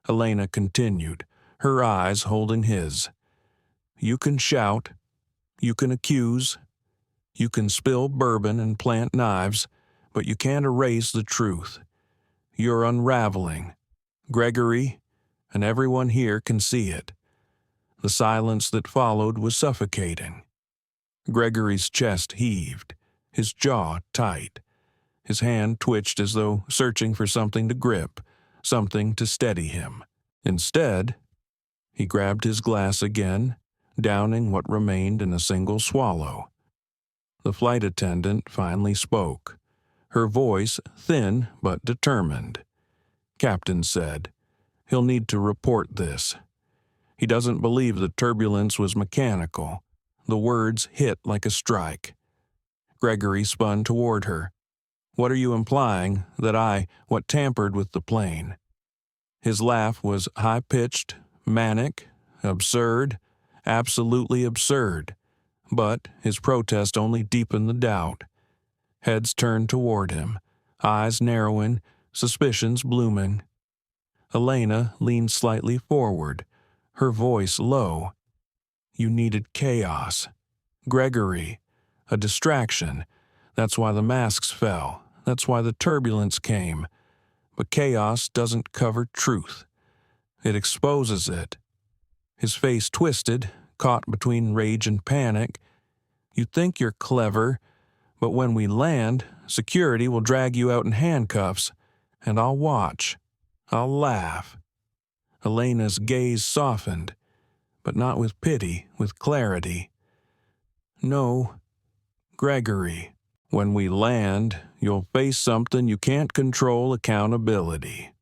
Elena continued, her eyes holding his. "You can shout, you can accuse, you can spill bourbon and plant knives, but you can't erase the truth. You're unraveling. Gregory, and everyone here can see it." The silence that followed was suffocating. Gregory's chest heaved, his jaw tight. His hand twitched as though searching for something to grip, something to steady him. Instead, he grabbed his glass again, downing what remained in a single swallow. The flight attendant finally spoke, her voice thin but determined. "Captain said, he'll need to report this. He doesn't believe the turbulence was mechanical." The words hit like a strike. Gregory spun toward her. "What are you implying? What tampered with the plane?" His laugh was high-pitched, manic, absurd, absolutely absurd. But his protest only deepened the doubt. Heads turned toward him, eyes narrowing, suspicions blooming. Elena leaned slightly forward, her voice low. "You needed chaos. Gregory, a distraction. That's why the masks fell. That's why the turbulence came. But chaos doesn't cover truth. It exposes it." His face twisted, caught between rage and panic. "You think you're clever, but when we land, security will drag you out in handcuffs, and I'll watch. I'll laugh." Elena's gaze softened, but not with pity, with clarity. "No, Gregory, when we land, you'll face something you can't control: accountability."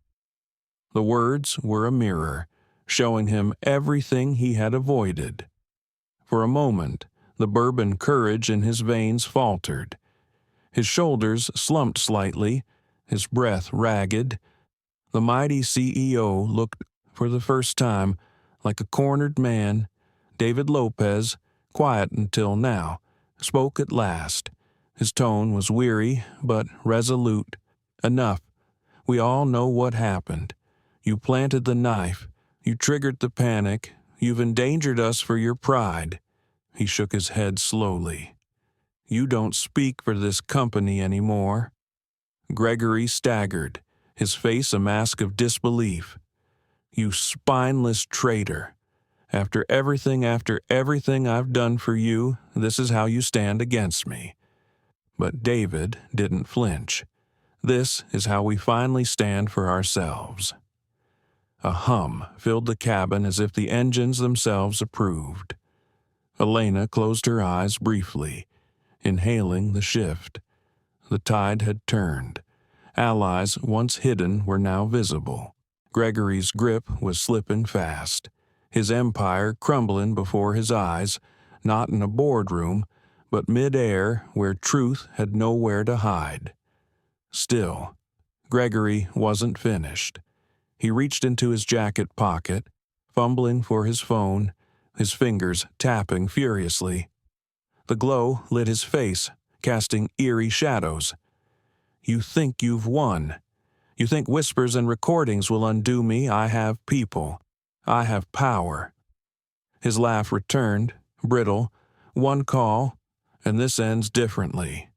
The words were a mirror, showing him everything he had avoided. For a moment, the bourbon courage in his veins faltered. His shoulders slumped slightly, his breath ragged. The mighty CEO looked, for the first time, like a cornered man. David Lopez, quiet until now, spoke at last. His tone was weary, but resolute. "Enough. We all know what happened. You planted the knife. You triggered the panic. You've endangered us for your pride." He shook his head slowly. "You don't speak for this company anymore." Gregory staggered, his face a mask of disbelief. "You spineless traitor. After everything I've done for you, this is how you stand against me." But David didn't flinch. "This is how we finally stand for ourselves." A hum filled the cabin as if the engines themselves approved. Elena closed her eyes briefly, inhaling the shift. The tide had turned. Allies once hidden were now visible. Gregory's grip was slipping fast, his empire crumbling before his eyes, not in a boardroom, but mid-air where truth had nowhere to hide. Still, Gregory wasn't finished. He reached into his jacket pocket, fumbling for his phone, his fingers tapping furiously. The glow lit his face, casting eerie shadows. "You think you've won. You think whispers and recordings will undo me. I have people. I have power." His laugh returned, brittle. "One call, and this ends differently."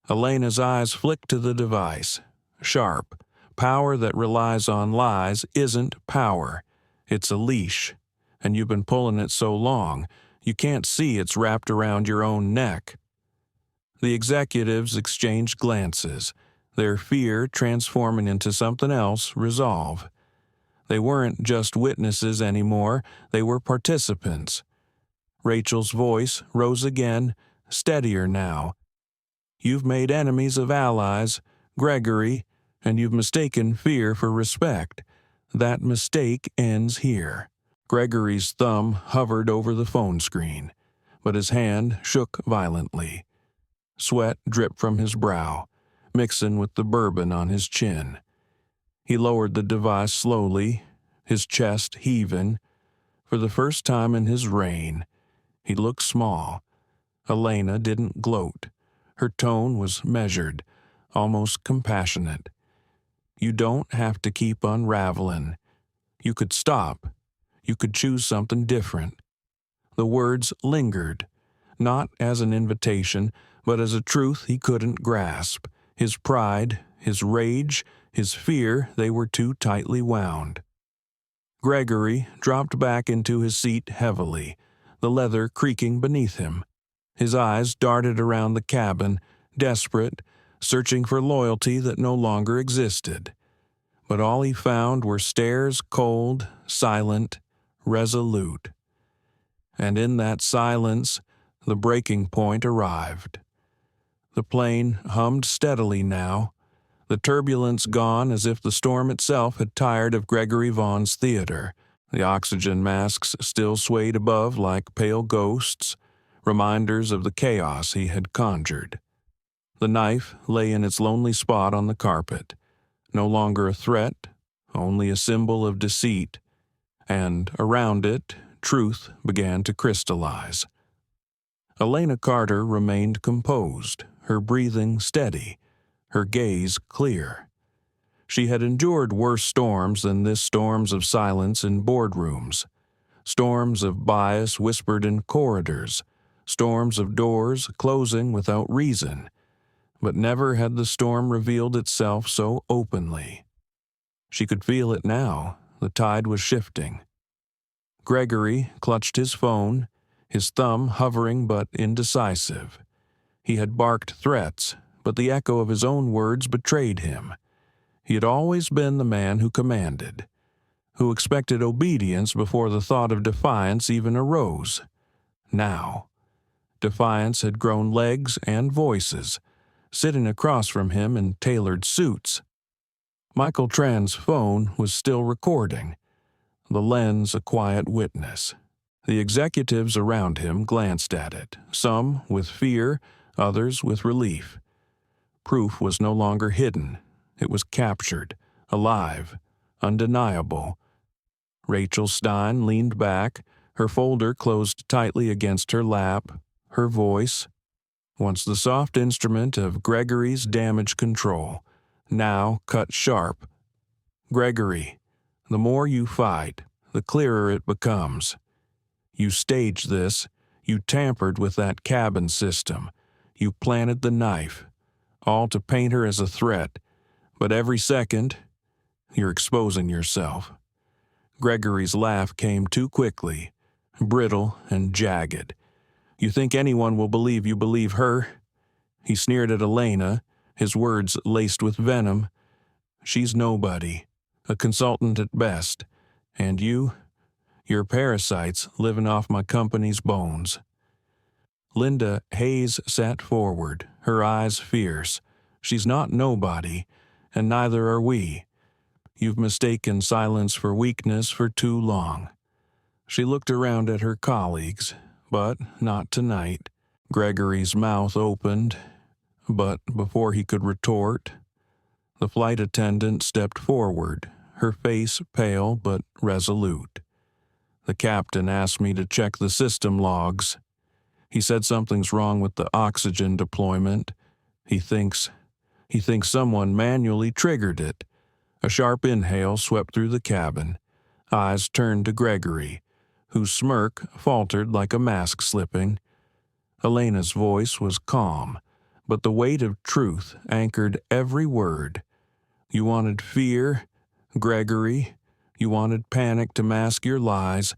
Elena's eyes flicked to the device. Sharp. Power that relies on lies isn't power. It's a leash. And you've been pulling it so long, you can't see it's wrapped around your own neck. The executives exchanged glances, their fear transforming into something else: resolve. They weren't just witnesses anymore, they were participants. Rachel's voice rose again, steadier now. "You've made enemies of allies, Gregory, and you've mistaken fear for respect. That mistake ends here." Gregory's thumb hovered over the phone screen, but his hand shook violently. Sweat dripped from his brow, mixing with the bourbon on his chin. He lowered the device slowly, his chest heaving. For the first time in his reign, he looked small. Elena didn't gloat. Her tone was measured, almost compassionate. "You don't have to keep unraveling. You could stop. You could choose something different." The words lingered, not as an invitation, but as a truth he couldn't grasp. His pride, his rage, his fear, they were too tightly wound. Gregory dropped back into his seat heavily, the leather creaking beneath him. His eyes darted around the cabin, desperate, searching for loyalty that no longer existed. But all he found were stares, cold, silent, resolute. And in that silence, the breaking point arrived. The plane hummed steadily now, the turbulence gone as if the storm itself had tired of Gregory Vaughn's theater. The oxygen masks still swayed above like pale ghosts, reminders of the chaos he had conjured. The knife lay in its lonely spot on the carpet, no longer a threat, only a symbol of deceit, and around it, truth began to crystallize. Elena Carter remained composed, her breathing steady, her gaze clear. She had endured worse storms than this: storms of silence in boardrooms, storms of bias whispered in corridors, storms of doors closing without reason. But never had the storm revealed itself so openly. She could feel it now. The tide was shifting. Gregory clutched his phone, his thumb hovering but indecisive. He had barked threats, but the echo of his own words betrayed him. He had always been the man who commanded, who expected obedience before the thought of defiance even arose. Now, defiance had grown legs and voices, sitting across from him in tailored suits. Michael Tran's phone was still recording, the lens a quiet witness. The executives around him glanced at it, some with fear, others with relief. Proof was no longer hidden. It was captured, alive, undeniable. Rachel Stein leaned back, her folder closed tightly against her lap, her voice, once the soft instrument of Gregory's damage control, now cut sharp. Gregory, the more you fight, the clearer it becomes. You staged this, you tampered with that cabin system, you planted the knife, all to paint her as a threat, but every second, you're exposing yourself. Gregory's laugh came too quickly, brittle and jagged. You think anyone will believe you believe her? He sneered at Elena, his words laced with venom. She's nobody, a consultant at best, and you're parasites living off my company's bones. Linda Hayes sat forward, her eyes fierce. She's not nobody, and neither are we. You've mistaken silence for weakness for too long. She looked around at her colleagues, but not tonight. Gregory's mouth opened, but before he could retort, the flight attendant stepped forward, her face pale but resolute. The captain asked me to check the system logs. He said something's wrong with the oxygen deployment. He thinks someone manually triggered it. A sharp inhale swept through the cabin. Eyes turned to Gregory, whose smirk faltered like a mask slipping. Elena's voice was calm, but the weight of truth anchored every word. You wanted fear, Gregory. You wanted panic to mask your lies,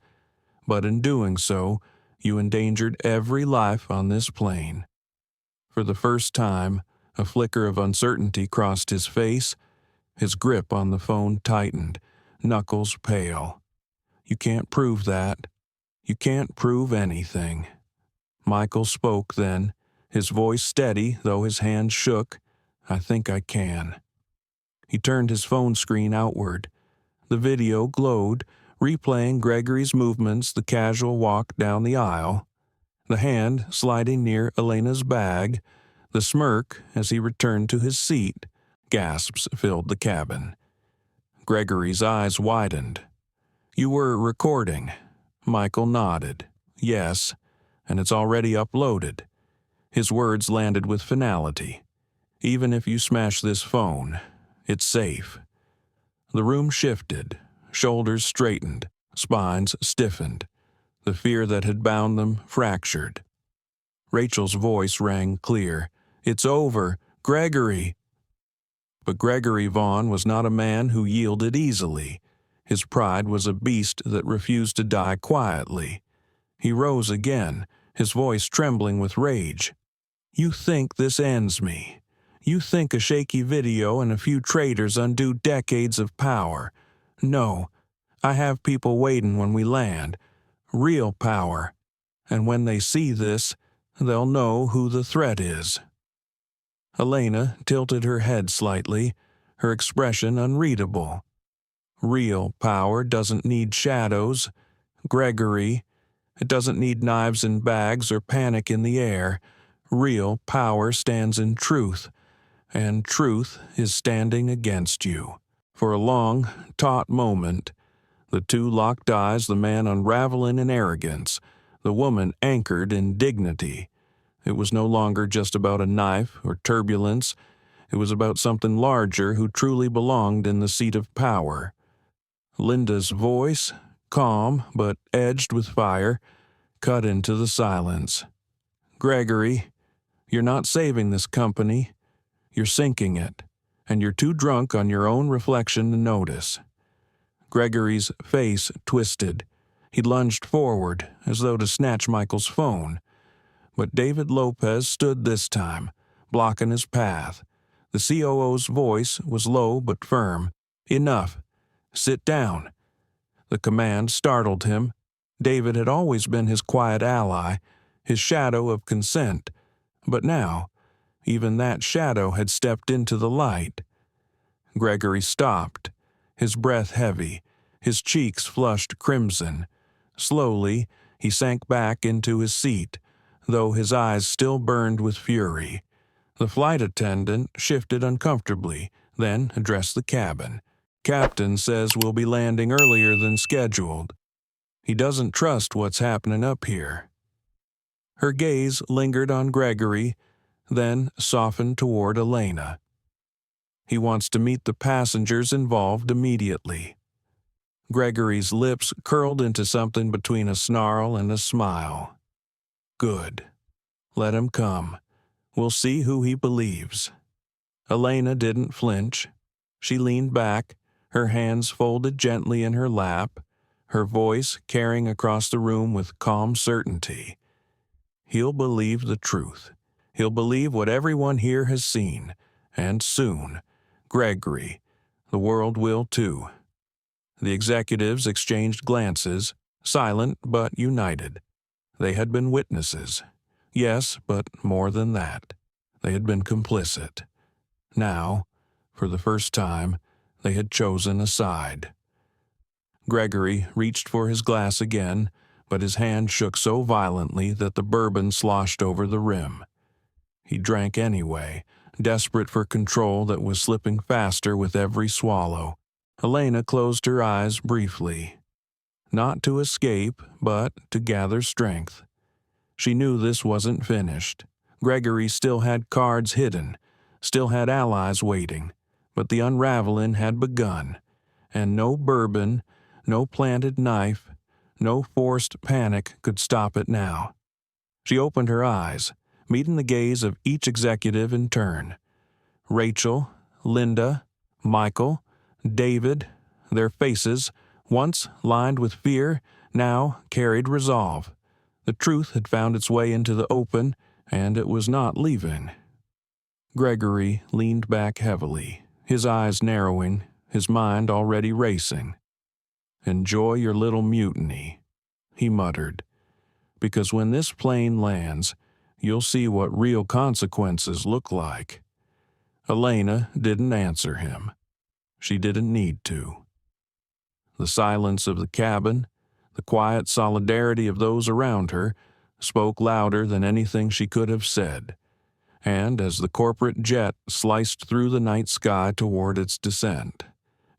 but in doing so, you endangered every life on this plane. For the first time, a flicker of uncertainty crossed his face. His grip on the phone tightened, knuckles pale. You can't prove that. You can't prove anything. Michael spoke then, his voice steady though his hand shook. I think I can. He turned his phone screen outward. The video glowed, replaying Gregory's movements, the casual walk down the aisle, the hand sliding near Elena's bag, the smirk as he returned to his seat. Gasps filled the cabin. Gregory's eyes widened. You were recording. Michael nodded. Yes, and it's already uploaded. His words landed with finality. Even if you smash this phone, it's safe. The room shifted, shoulders straightened, spines stiffened. The fear that had bound them fractured. Rachel's voice rang clear. It's over, Gregory. But Gregory Vaughn was not a man who yielded easily. His pride was a beast that refused to die quietly. He rose again, his voice trembling with rage. You think this ends me. You think a shaky video and a few traitors undo decades of power. No, I have people waiting when we land. Real power. And when they see this, they'll know who the threat is. Elena tilted her head slightly, her expression unreadable. Real power doesn't need shadows. Gregory, it doesn't need knives in bags or panic in the air. Real power stands in truth, and truth is standing against you. For a long, taut moment, the two locked eyes, the man unraveling in arrogance, the woman anchored in dignity. It was no longer just about a knife or turbulence. It was about something larger who truly belonged in the seat of power. Linda's voice, calm but edged with fire, cut into the silence. Gregory, you're not saving this company. You're sinking it, and you're too drunk on your own reflection to notice. Gregory's face twisted. He lunged forward, as though to snatch Michael's phone. But David Lopez stood this time, blocking his path. The COO's voice was low but firm. Enough. Sit down. The command startled him. David had always been his quiet ally, his shadow of consent. But now, Even that shadow had stepped into the light. Gregory stopped, his breath heavy, his cheeks flushed crimson. Slowly, he sank back into his seat, though his eyes still burned with fury. The flight attendant shifted uncomfortably, then addressed the cabin. "Captain says we'll be landing earlier than scheduled. He doesn't trust what's happening up here." Her gaze lingered on Gregory, then softened toward Elena. "He wants to meet the passengers involved immediately." Gregory's lips curled into something between a snarl and a smile. "Good. Let him come. We'll see who he believes." Elena didn't flinch. She leaned back, her hands folded gently in her lap, her voice carrying across the room with calm certainty. "He'll believe the truth. He'll believe what everyone here has seen. And soon. Gregory. The world will too." The executives exchanged glances, silent but united. They had been witnesses. Yes, but more than that. They had been complicit. Now, for the first time, they had chosen a side. Gregory reached for his glass again, but his hand shook so violently that the bourbon sloshed over the rim. He drank anyway, desperate for control that was slipping faster with every swallow. Elena closed her eyes briefly. Not to escape, but to gather strength. She knew this wasn't finished. Gregory still had cards hidden, still had allies waiting, but the unraveling had begun, and no bourbon, no planted knife, no forced panic could stop it now. She opened her eyes, meeting the gaze of each executive in turn. Rachel, Linda, Michael, David, their faces, once lined with fear, now carried resolve. The truth had found its way into the open, and it was not leaving. Gregory leaned back heavily, his eyes narrowing, his mind already racing. "Enjoy your little mutiny," he muttered, "because when this plane lands, you'll see what real consequences look like." Elena didn't answer him. She didn't need to. The silence of the cabin, the quiet solidarity of those around her, spoke louder than anything she could have said. And as the corporate jet sliced through the night sky toward its descent,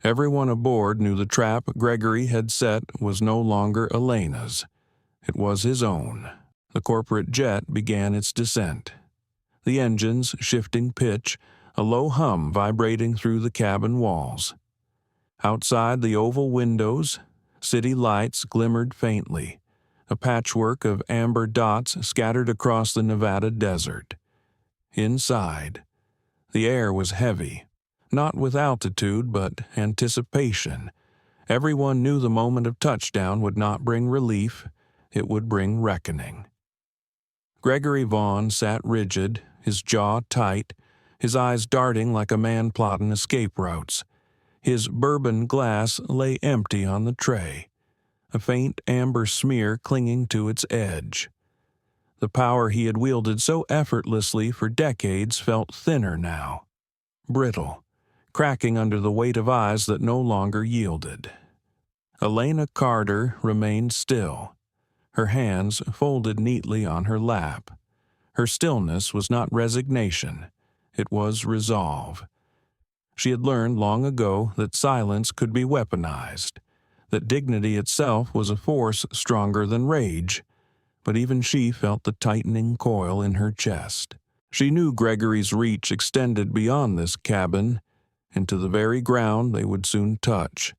everyone aboard knew the trap Gregory had set was no longer Elena's. It was his own. The corporate jet began its descent. The engines shifting pitch, a low hum vibrating through the cabin walls. Outside the oval windows, city lights glimmered faintly, a patchwork of amber dots scattered across the Nevada desert. Inside, the air was heavy, not with altitude but anticipation. Everyone knew the moment of touchdown would not bring relief, it would bring reckoning. Gregory Vaughn sat rigid, his jaw tight, his eyes darting like a man plotting escape routes. His bourbon glass lay empty on the tray, a faint amber smear clinging to its edge. The power he had wielded so effortlessly for decades felt thinner now, brittle, cracking under the weight of eyes that no longer yielded. Elena Carter remained still, her hands folded neatly on her lap. Her stillness was not resignation, it was resolve. She had learned long ago that silence could be weaponized, that dignity itself was a force stronger than rage, but even she felt the tightening coil in her chest. She knew Gregory's reach extended beyond this cabin, into the very ground they would soon touch.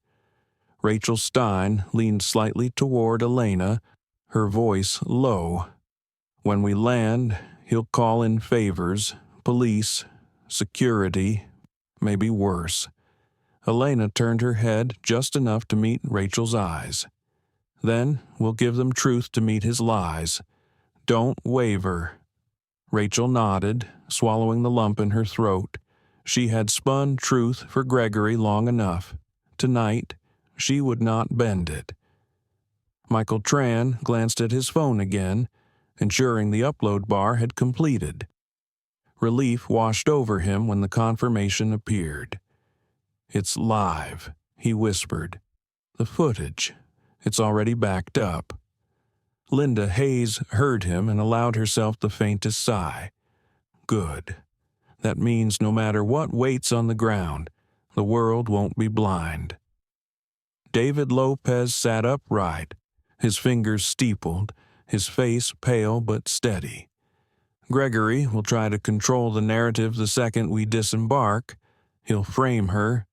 Rachel Stein leaned slightly toward Elena, her voice low. "When we land, he'll call in favors, police, security, maybe worse." Elena turned her head just enough to meet Rachel's eyes. "Then we'll give them truth to meet his lies. Don't waver." Rachel nodded, swallowing the lump in her throat. She had spun truth for Gregory long enough. Tonight, she would not bend it. Michael Tran glanced at his phone again, ensuring the upload bar had completed. Relief washed over him when the confirmation appeared. "It's live," he whispered. "The footage. It's already backed up." Linda Hayes heard him and allowed herself the faintest sigh. Good. That means no matter what waits on the ground, the world won't be blind. David Lopez sat upright, his fingers steepled, his face pale but steady. "Gregory will try to control the narrative the second we disembark. He'll frame her,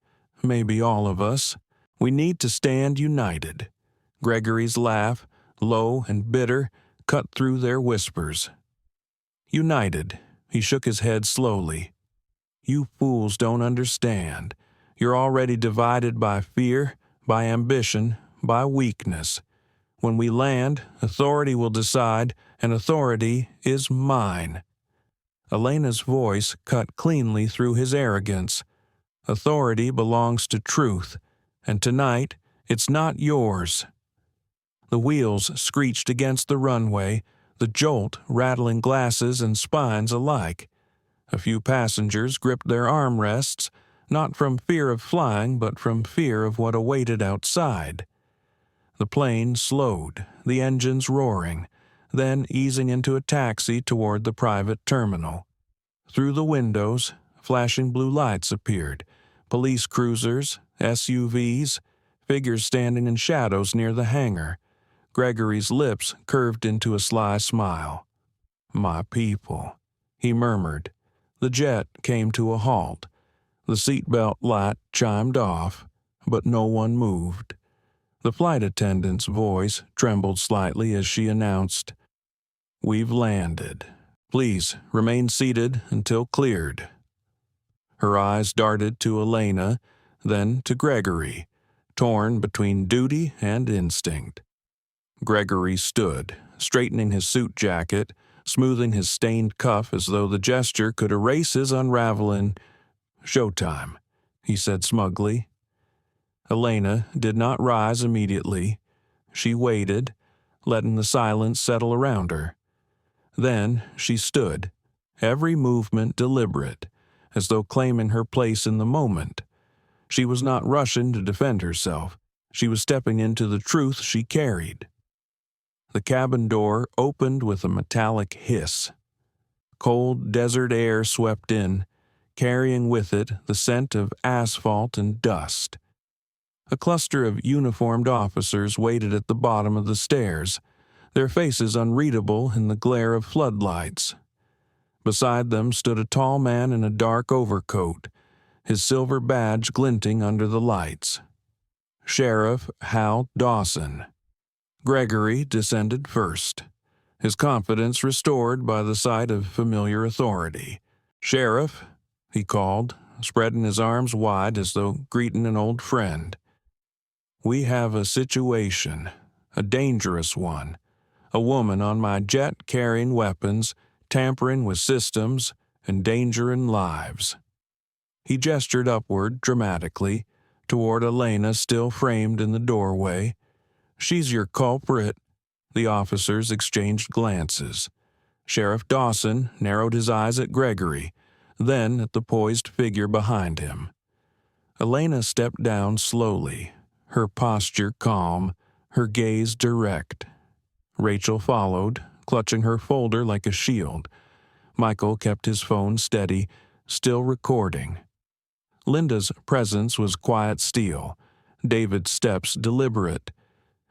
maybe all of us. We need to stand united." Gregory's laugh, low and bitter, cut through their whispers. "United," he shook his head slowly. "You fools don't understand. You're already divided by fear, by ambition, by weakness. When we land, authority will decide, and authority is mine." Elena's voice cut cleanly through his arrogance. "Authority belongs to truth, and tonight it's not yours." The wheels screeched against the runway, the jolt rattling glasses and spines alike. A few passengers gripped their armrests, not from fear of flying, but from fear of what awaited outside. The plane slowed, the engines roaring, then easing into a taxi toward the private terminal. Through the windows, flashing blue lights appeared, police cruisers, SUVs, figures standing in shadows near the hangar. Gregory's lips curved into a sly smile. "My people," he murmured. The jet came to a halt. The seatbelt light chimed off, but no one moved. The flight attendant's voice trembled slightly as she announced, "We've landed. Please remain seated until cleared." Her eyes darted to Elena, then to Gregory, torn between duty and instinct. Gregory stood, straightening his suit jacket, smoothing his stained cuff as though the gesture could erase his unraveling. "Showtime," he said smugly. Elena did not rise immediately. She waited, letting the silence settle around her. Then she stood, every movement deliberate, as though claiming her place in the moment. She was not rushing to defend herself. She was stepping into the truth she carried. The cabin door opened with a metallic hiss. Cold desert air swept in, carrying with it the scent of asphalt and dust. A cluster of uniformed officers waited at the bottom of the stairs, their faces unreadable in the glare of floodlights. Beside them stood a tall man in a dark overcoat, his silver badge glinting under the lights. Sheriff Hal Dawson. Gregory descended first, his confidence restored by the sight of familiar authority. "Sheriff," he called, spreading his arms wide as though greeting an old friend. "We have a situation, a dangerous one. A woman on my jet carrying weapons, tampering with systems, endangering lives." He gestured upward dramatically, toward Elena still framed in the doorway. "She's your culprit." The officers exchanged glances. Sheriff Dawson narrowed his eyes at Gregory, then at the poised figure behind him. Elena stepped down slowly, her posture calm, her gaze direct. Rachel followed, clutching her folder like a shield. Michael kept his phone steady, still recording. Linda's presence was quiet steel, David's steps deliberate.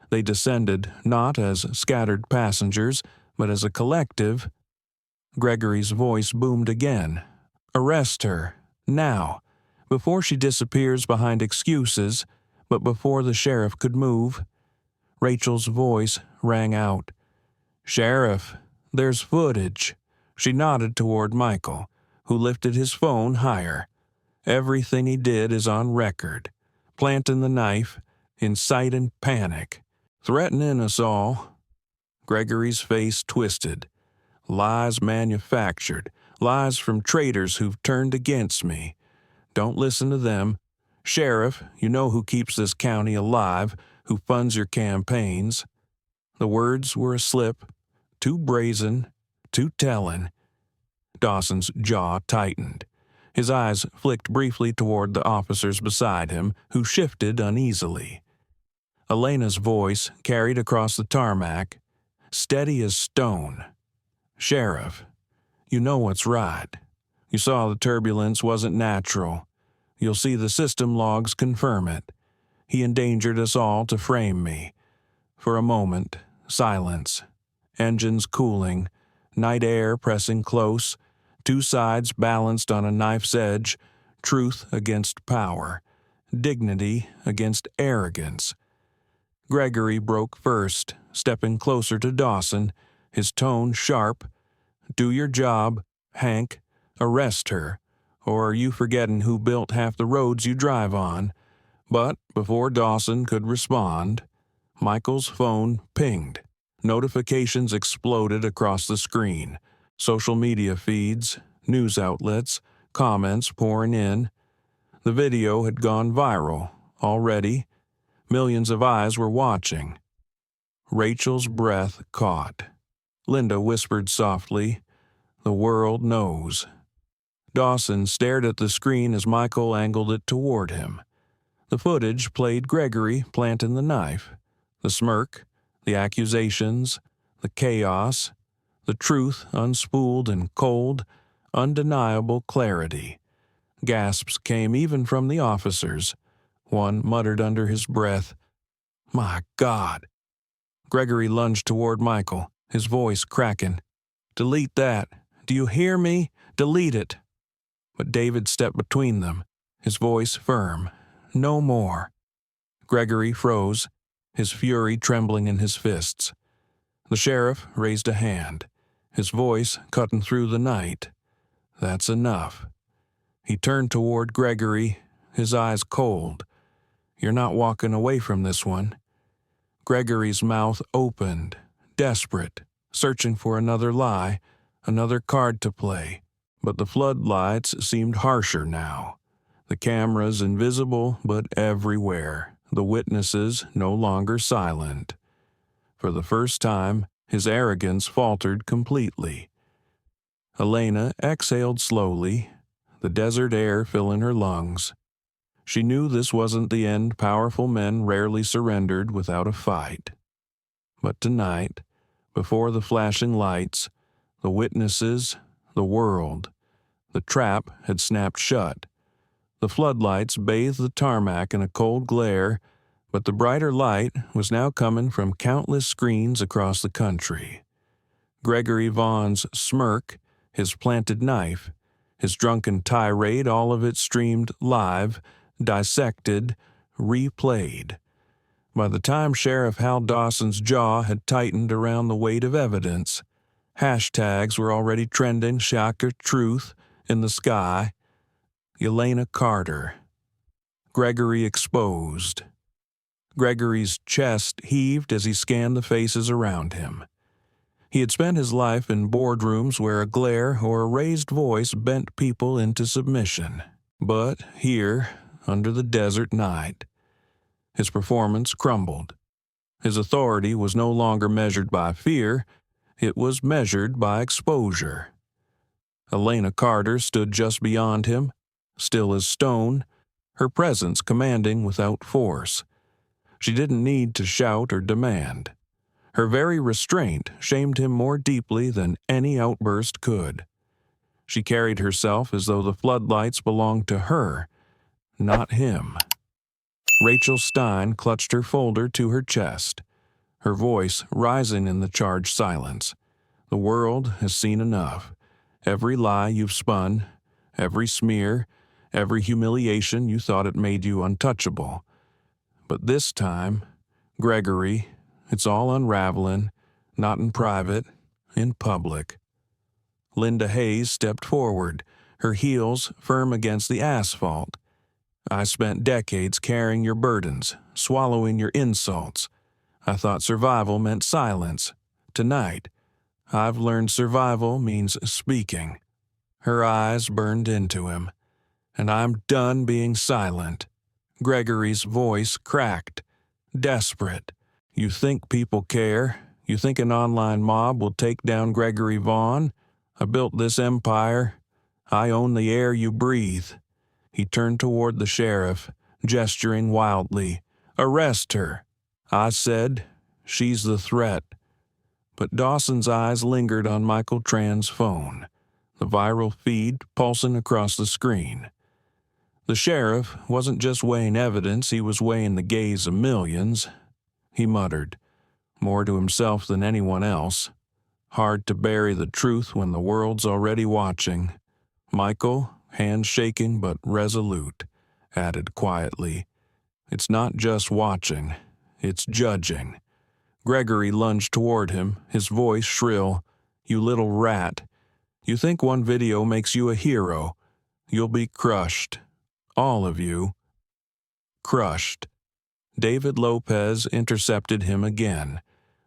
They descended not as scattered passengers, but as a collective. Gregory's voice boomed again. "Arrest her, now, before she disappears behind excuses, but before the sheriff could move." Rachel's voice rang out. "Sheriff, there's footage." She nodded toward Michael, who lifted his phone higher. "Everything he did is on record. Planting the knife, inciting panic, threatening us all." Gregory's face twisted. "Lies manufactured, lies from traitors who've turned against me. Don't listen to them. Sheriff, you know who keeps this county alive, who funds your campaigns." The words were a slip, too brazen, too telling. Dawson's jaw tightened. His eyes flicked briefly toward the officers beside him, who shifted uneasily. Elena's voice carried across the tarmac, steady as stone. "Sheriff, you know what's right. You saw the turbulence wasn't natural. You'll see the system logs confirm it. He endangered us all to frame me." For a moment, silence. Engines cooling, night air pressing close, two sides balanced on a knife's edge, truth against power, dignity against arrogance. Gregory broke first, stepping closer to Dawson, his tone sharp. "Do your job, Hank. Arrest her. Or are you forgetting who built half the roads you drive on?" But before Dawson could respond, Michael's phone pinged. Notifications exploded across the screen. Social media feeds, news outlets, comments pouring in. The video had gone viral already. Millions of eyes were watching. Rachel's breath caught. Linda whispered softly, "The world knows." Dawson stared at the screen as Michael angled it toward him. The footage played Gregory planting the knife. The smirk, the accusations, the chaos, the truth unspooled in cold, undeniable clarity. Gasps came even from the officers. One muttered under his breath, "My God!" Gregory lunged toward Michael, his voice cracking. "Delete that. Do you hear me? Delete it." But David stepped between them, his voice firm. "No more." Gregory froze, his fury trembling in his fists. The sheriff raised a hand, his voice cutting through the night. "That's enough." He turned toward Gregory, his eyes cold. "You're not walking away from this one." Gregory's mouth opened, desperate, searching for another lie, another card to play. But the floodlights seemed harsher now. The cameras invisible but everywhere, the witnesses no longer silent. For the first time, his arrogance faltered completely. Elena exhaled slowly, the desert air filling her lungs. She knew this wasn't the end. Powerful men rarely surrendered without a fight. But tonight, before the flashing lights, the witnesses, the world, the trap had snapped shut. The floodlights bathed the tarmac in a cold glare, but the brighter light was now coming from countless screens across the country. Gregory Vaughn's smirk, his planted knife, his drunken tirade, all of it streamed live, dissected, replayed. By the time Sheriff Hal Dawson's jaw had tightened around the weight of evidence, hashtags were already trending shocker truth in the sky. Elena Carter. Gregory exposed. Gregory's chest heaved as he scanned the faces around him. He had spent his life in boardrooms where a glare or a raised voice bent people into submission. But here, under the desert night, his performance crumbled. His authority was no longer measured by fear, it was measured by exposure. Elena Carter stood just beyond him, still as stone, her presence commanding without force. She didn't need to shout or demand. Her very restraint shamed him more deeply than any outburst could. She carried herself as though the floodlights belonged to her, not him. Rachel Stein clutched her folder to her chest, her voice rising in the charged silence. "The world has seen enough. Every lie you've spun, every smear, every humiliation you thought it made you untouchable. But this time, Gregory, it's all unraveling, not in private, in public." Linda Hayes stepped forward, her heels firm against the asphalt. "I spent decades carrying your burdens, swallowing your insults. I thought survival meant silence. Tonight, I've learned survival means speaking." Her eyes burned into him. "And I'm done being silent." Gregory's voice cracked, desperate. "You think people care? You think an online mob will take down Gregory Vaughn? I built this empire. I own the air you breathe." He turned toward the sheriff, gesturing wildly. "Arrest her." I said, "She's the threat." But Dawson's eyes lingered on Michael Tran's phone, the viral feed pulsing across the screen. The sheriff wasn't just weighing evidence, he was weighing the gaze of millions. He muttered, more to himself than anyone else. "Hard to bury the truth when the world's already watching." Michael, hands shaking but resolute, added quietly, "It's not just watching, it's judging." Gregory lunged toward him, his voice shrill. "You little rat. You think one video makes you a hero. You'll be crushed. All of you." Crushed. David Lopez intercepted him again,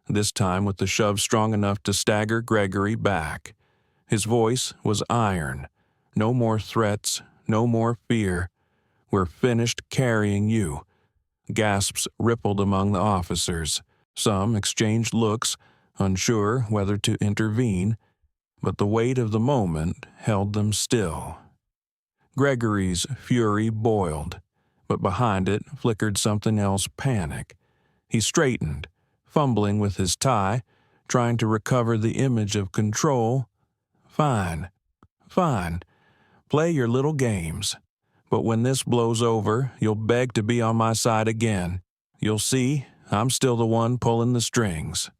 this time with the shove strong enough to stagger Gregory back. His voice was iron. "No more threats, no more fear. We're finished carrying you." Gasps rippled among the officers. Some exchanged looks, unsure whether to intervene, but the weight of the moment held them still. Gregory's fury boiled, but behind it flickered something else, panic. He straightened, fumbling with his tie, trying to recover the image of control. "Fine, fine. Play your little games. But when this blows over, you'll beg to be on my side again. You'll see I'm still the one pulling the strings."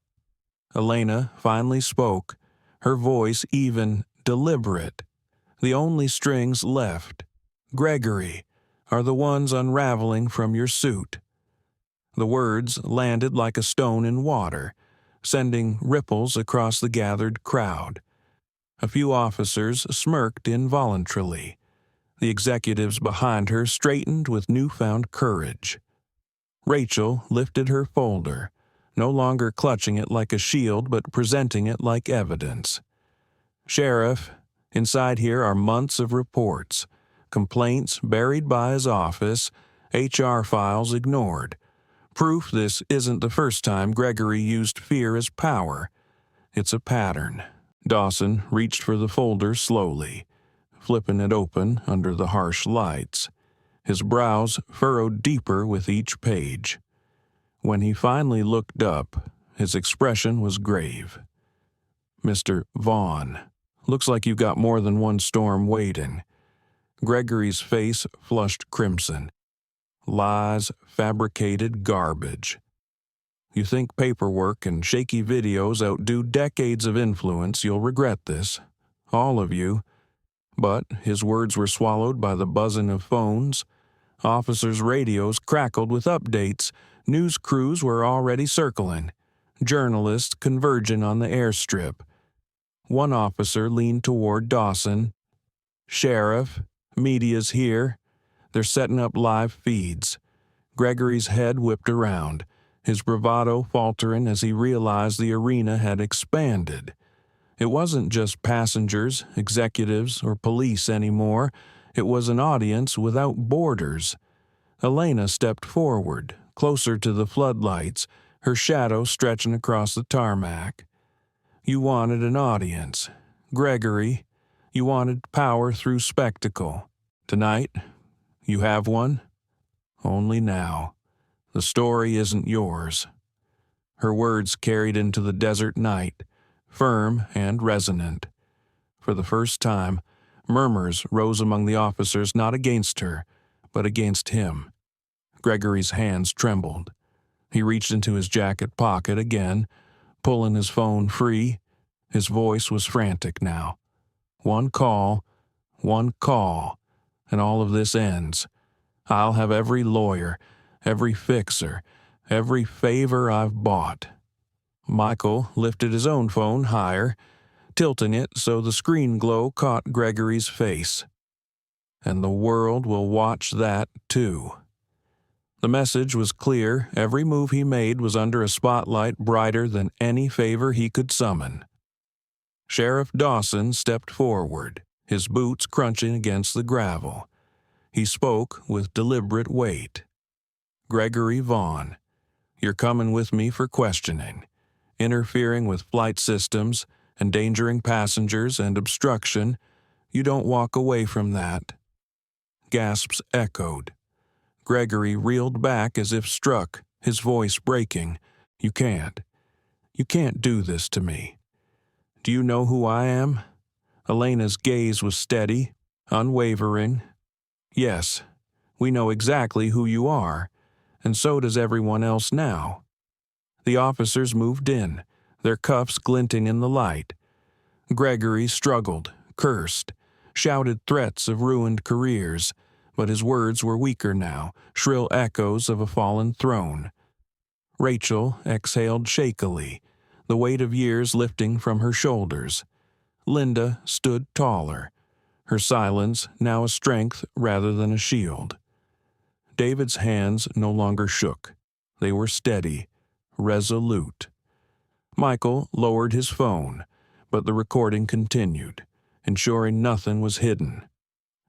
Elena finally spoke, her voice even, deliberate. "The only strings left, Gregory, are the ones unraveling from your suit." The words landed like a stone in water, sending ripples across the gathered crowd. A few officers smirked involuntarily. The executives behind her straightened with newfound courage. Rachel lifted her folder, no longer clutching it like a shield but presenting it like evidence. "Sheriff, inside here are months of reports, complaints buried by his office, HR files ignored. Proof this isn't the first time Gregory used fear as power. It's a pattern." Dawson reached for the folder slowly, flipping it open under the harsh lights. His brows furrowed deeper with each page. When he finally looked up, his expression was grave. "Mr. Vaughn, looks like you've got more than one storm waiting." Gregory's face flushed crimson. "Lies, fabricated garbage. You think paperwork and shaky videos outdo decades of influence, you'll regret this. All of you." But his words were swallowed by the buzzing of phones. Officers' radios crackled with updates. News crews were already circling. Journalists converging on the airstrip. One officer leaned toward Dawson. "Sheriff, media's here. They're setting up live feeds." Gregory's head whipped around, his bravado faltering as he realized the arena had expanded. It wasn't just passengers, executives, or police anymore. It was an audience without borders. Elena stepped forward, closer to the floodlights, her shadow stretching across the tarmac. "You wanted an audience. Gregory, you wanted power through spectacle. Tonight, you have one. Only now. The story isn't yours." Her words carried into the desert night, firm and resonant. For the first time, murmurs rose among the officers not against her, but against him. Gregory's hands trembled. He reached into his jacket pocket again, pulling his phone free. His voice was frantic now. One call, and all of this ends. I'll have every lawyer, every fixer, every favor I've bought. Michael lifted his own phone higher, tilting it so the screen glow caught Gregory's face. "And the world will watch that, too." The message was clear. Every move he made was under a spotlight brighter than any favor he could summon. Sheriff Dawson stepped forward, his boots crunching against the gravel. He spoke with deliberate weight. "Gregory Vaughn, you're coming with me for questioning. Interfering with flight systems, endangering passengers and obstruction, you don't walk away from that. Gasps echoed. Gregory reeled back as if struck, his voice breaking. You can't do this to me. Do you know who I am? Elena's gaze was steady, unwavering. Yes, we know exactly who you are, and so does everyone else now. The officers moved in, their cuffs glinting in the light. Gregory struggled, cursed, shouted threats of ruined careers, but his words were weaker now, shrill echoes of a fallen throne. Rachel exhaled shakily, the weight of years lifting from her shoulders. Linda stood taller, her silence now a strength rather than a shield. David's hands no longer shook. They were steady, resolute. Michael lowered his phone, but the recording continued, ensuring nothing was hidden.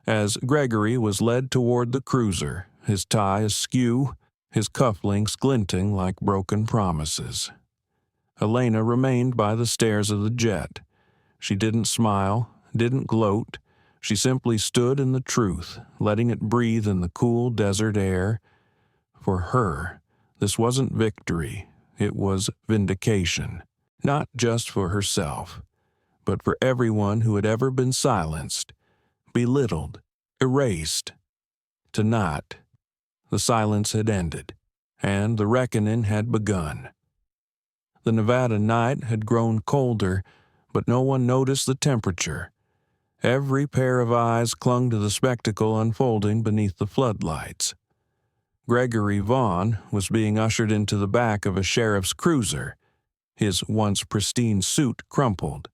As Gregory was led toward the cruiser, his tie askew, his cufflinks glinting like broken promises. Elena remained by the stairs of the jet. She didn't smile, didn't gloat. She simply stood in the truth, letting it breathe in the cool desert air. For her, this wasn't victory, it was vindication. Not just for herself, but for everyone who had ever been silenced, belittled, erased. Tonight, the silence had ended, and the reckoning had begun. The Nevada night had grown colder, but no one noticed the temperature. Every pair of eyes clung to the spectacle unfolding beneath the floodlights. Gregory Vaughn was being ushered into the back of a sheriff's cruiser, his once pristine suit crumpled,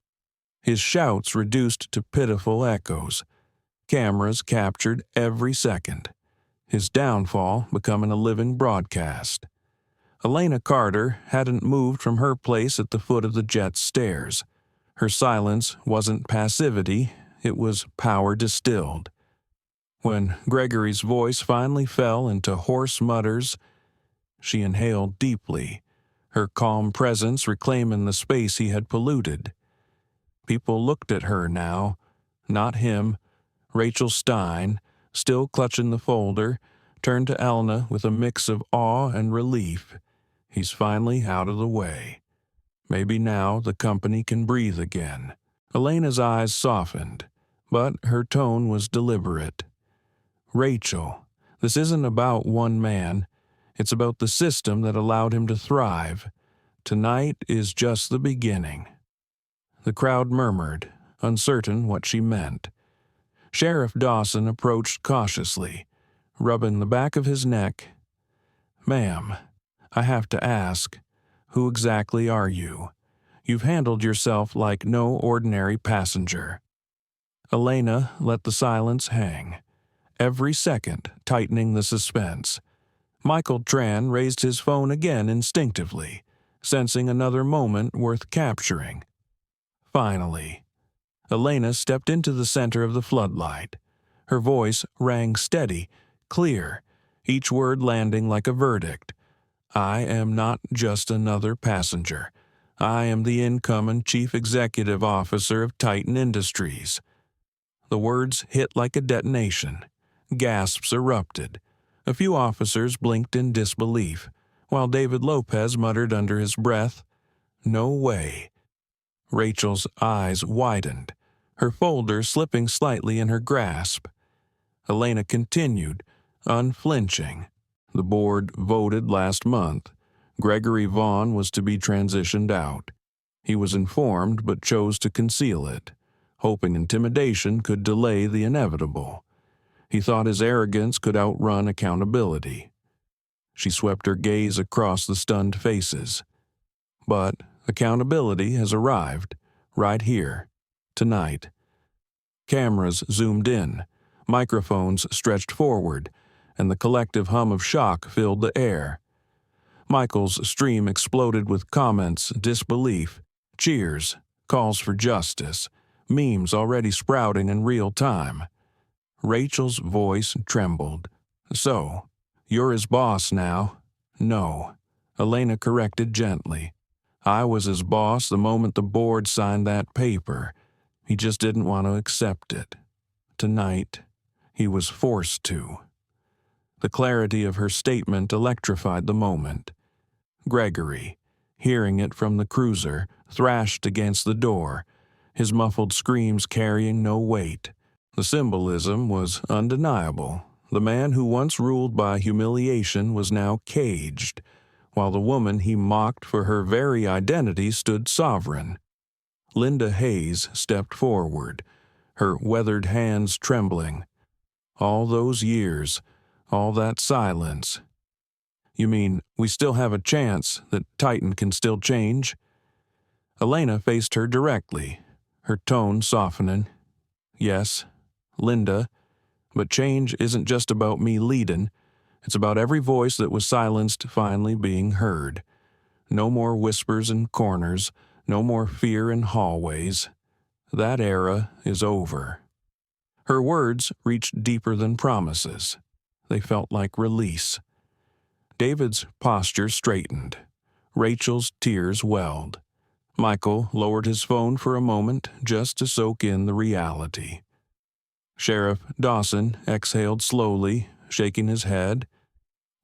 his shouts reduced to pitiful echoes. Cameras captured every second, his downfall becoming a living broadcast. Elena Carter hadn't moved from her place at the foot of the jet's stairs. Her silence wasn't passivity, it was power distilled. When Gregory's voice finally fell into hoarse mutters, she inhaled deeply, her calm presence reclaiming the space he had polluted. People looked at her now, not him. Rachel Stein, still clutching the folder, turned to Elna with a mix of awe and relief. He's finally out of the way. Maybe now the company can breathe again. Elena's eyes softened, but her tone was deliberate. Rachel, this isn't about one man. It's about the system that allowed him to thrive. Tonight is just the beginning. The crowd murmured, uncertain what she meant. Sheriff Dawson approached cautiously, rubbing the back of his neck. "Ma'am, I have to ask, who exactly are you? You've handled yourself like no ordinary passenger." Elena let the silence hang, every second tightening the suspense. Michael Tran raised his phone again instinctively, sensing another moment worth capturing. Finally, Elena stepped into the center of the floodlight. Her voice rang steady, clear, each word landing like a verdict. "I am not just another passenger. I am the incoming Chief Executive Officer of Titan Industries." The words hit like a detonation. Gasps erupted. A few officers blinked in disbelief, while David Lopez muttered under his breath, "No way." Rachel's eyes widened, her folder slipping slightly in her grasp. Elena continued, unflinching. The board voted last month. Gregory Vaughn was to be transitioned out. He was informed but chose to conceal it, hoping intimidation could delay the inevitable. He thought his arrogance could outrun accountability. She swept her gaze across the stunned faces. But accountability has arrived, right here, tonight. Cameras zoomed in, microphones stretched forward, and the collective hum of shock filled the air. Michael's stream exploded with comments, disbelief, cheers, calls for justice, memes already sprouting in real time. Rachel's voice trembled. "So, you're his boss now?" "No," Elena corrected gently. I was his boss the moment the board signed that paper. He just didn't want to accept it. Tonight, he was forced to. The clarity of her statement electrified the moment. Gregory, hearing it from the cruiser, thrashed against the door, his muffled screams carrying no weight. The symbolism was undeniable. The man who once ruled by humiliation was now caged, while the woman he mocked for her very identity stood sovereign. Linda Hayes stepped forward, her weathered hands trembling. All those years, all that silence. You mean we still have a chance that Titan can still change? Elena faced her directly, her tone softening. Yes, Linda, but change isn't just about me leading. It's about every voice that was silenced finally being heard. No more whispers in corners, no more fear in hallways. That era is over. Her words reached deeper than promises. They felt like release. David's posture straightened. Rachel's tears welled. Michael lowered his phone for a moment just to soak in the reality. Sheriff Dawson exhaled slowly, shaking his head.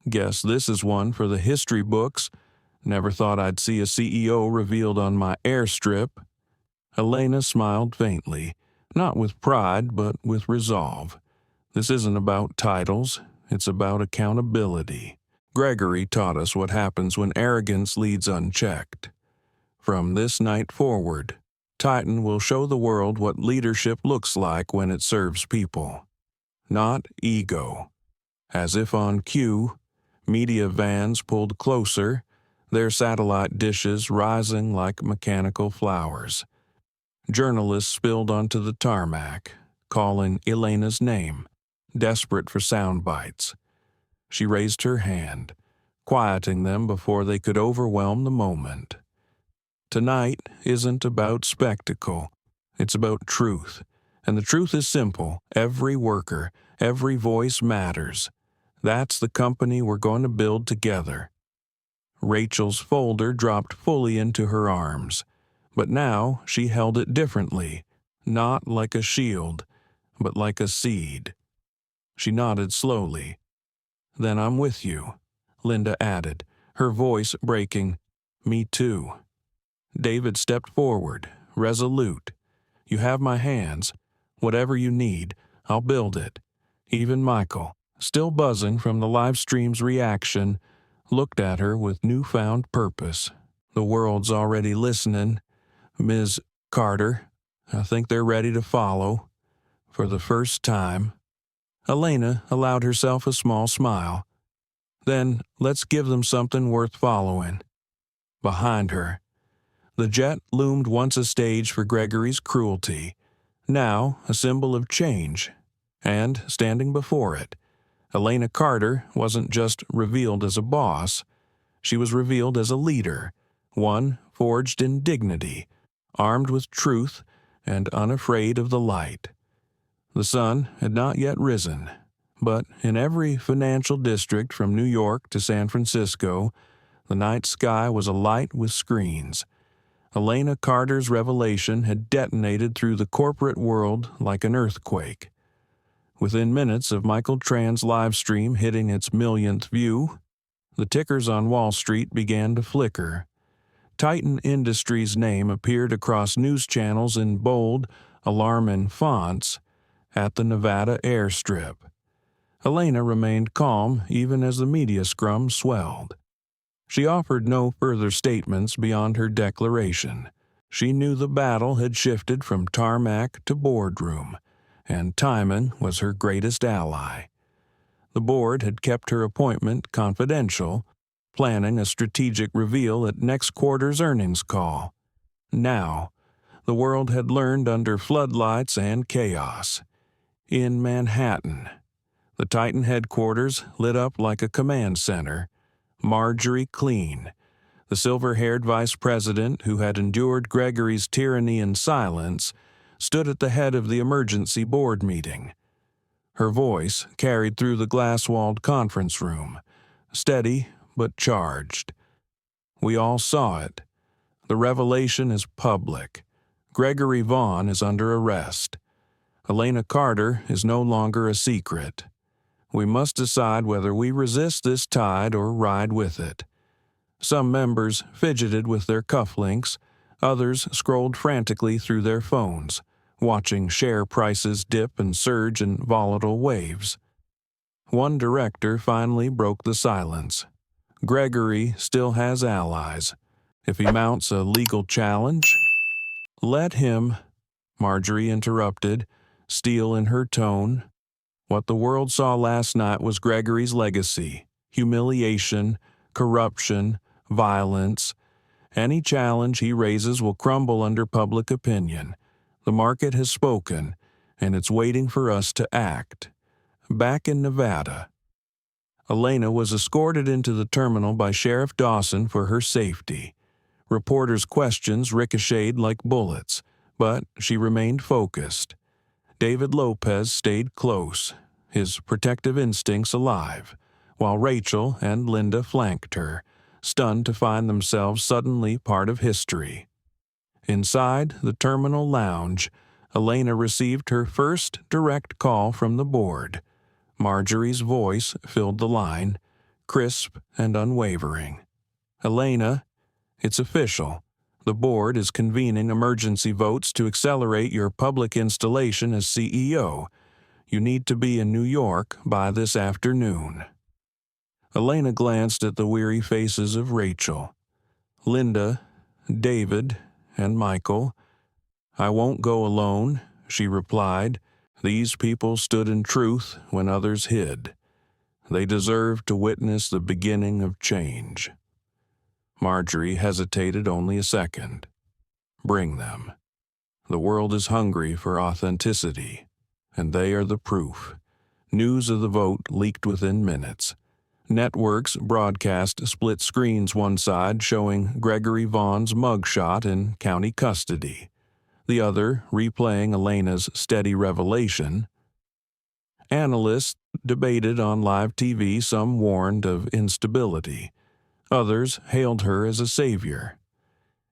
Guess this is one for the history books. Never thought I'd see a CEO revealed on my airstrip. Elena smiled faintly, not with pride, but with resolve. This isn't about titles, it's about accountability. Gregory taught us what happens when arrogance leads unchecked. From this night forward, Titan will show the world what leadership looks like when it serves people. Not ego. As if on cue, media vans pulled closer, their satellite dishes rising like mechanical flowers. Journalists spilled onto the tarmac, calling Elena's name, desperate for sound bites. She raised her hand, quieting them before they could overwhelm the moment. Tonight isn't about spectacle. It's about truth. And the truth is simple. Every worker, every voice matters. That's the company we're going to build together. Rachel's folder dropped fully into her arms, but now she held it differently, not like a shield, but like a seed. She nodded slowly. Then I'm with you, Linda added, her voice breaking. Me too. David stepped forward, resolute. You have my hands. Whatever you need, I'll build it. Even Michael, still buzzing from the live stream's reaction, looked at her with newfound purpose. The world's already listening. Ms. Carter, I think they're ready to follow. For the first time. Elena allowed herself a small smile. Then let's give them something worth following. Behind her, the jet loomed once a stage for Gregory's cruelty, now a symbol of change. And, standing before it, Elena Carter wasn't just revealed as a boss, she was revealed as a leader, one forged in dignity, armed with truth, and unafraid of the light. The sun had not yet risen, but in every financial district from New York to San Francisco, the night sky was alight with screens. Elena Carter's revelation had detonated through the corporate world like an earthquake. Within minutes of Michael Tran's live stream hitting its millionth view, the tickers on Wall Street began to flicker. Titan Industries' name appeared across news channels in bold, alarming fonts at the Nevada airstrip. Elena remained calm even as the media scrum swelled. She offered no further statements beyond her declaration. She knew the battle had shifted from tarmac to boardroom, and timing was her greatest ally. The board had kept her appointment confidential, planning a strategic reveal at next quarter's earnings call. Now, the world had learned under floodlights and chaos. In Manhattan, the Titan headquarters lit up like a command center. Marjorie Clean, the silver-haired vice president who had endured Gregory's tyranny in silence, stood at the head of the emergency board meeting. Her voice carried through the glass-walled conference room, steady but charged. We all saw it. The revelation is public. Gregory Vaughn is under arrest. Elena Carter is no longer a secret. We must decide whether we resist this tide or ride with it. Some members fidgeted with their cufflinks, others scrolled frantically through their phones, watching share prices dip and surge in volatile waves. One director finally broke the silence. Gregory still has allies. If he mounts a legal challenge, let him, Marjorie interrupted, steel in her tone. What the world saw last night was Gregory's legacy: humiliation, corruption, violence. Any challenge he raises will crumble under public opinion. The market has spoken, and it's waiting for us to act. Back in Nevada, Elena was escorted into the terminal by Sheriff Dawson for her safety. Reporters' questions ricocheted like bullets, but she remained focused. David Lopez stayed close, his protective instincts alive, while Rachel and Linda flanked her, stunned to find themselves suddenly part of history. Inside the terminal lounge, Elena received her first direct call from the board. Marjorie's voice filled the line, crisp and unwavering. "Elena, it's official. The board is convening emergency votes to accelerate your public installation as CEO. You need to be in New York by this afternoon." Elena glanced at the weary faces of Rachel, Linda, David, and Michael. "I won't go alone," she replied. "These people stood in truth when others hid. They deserve to witness the beginning of change." Marjorie hesitated only a second. "Bring them. The world is hungry for authenticity, and they are the proof." News of the vote leaked within minutes. Networks broadcast split screens, one side showing Gregory Vaughn's mugshot in county custody, the other replaying Elena's steady revelation. Analysts debated on live TV, some warned of instability. Others hailed her as a savior.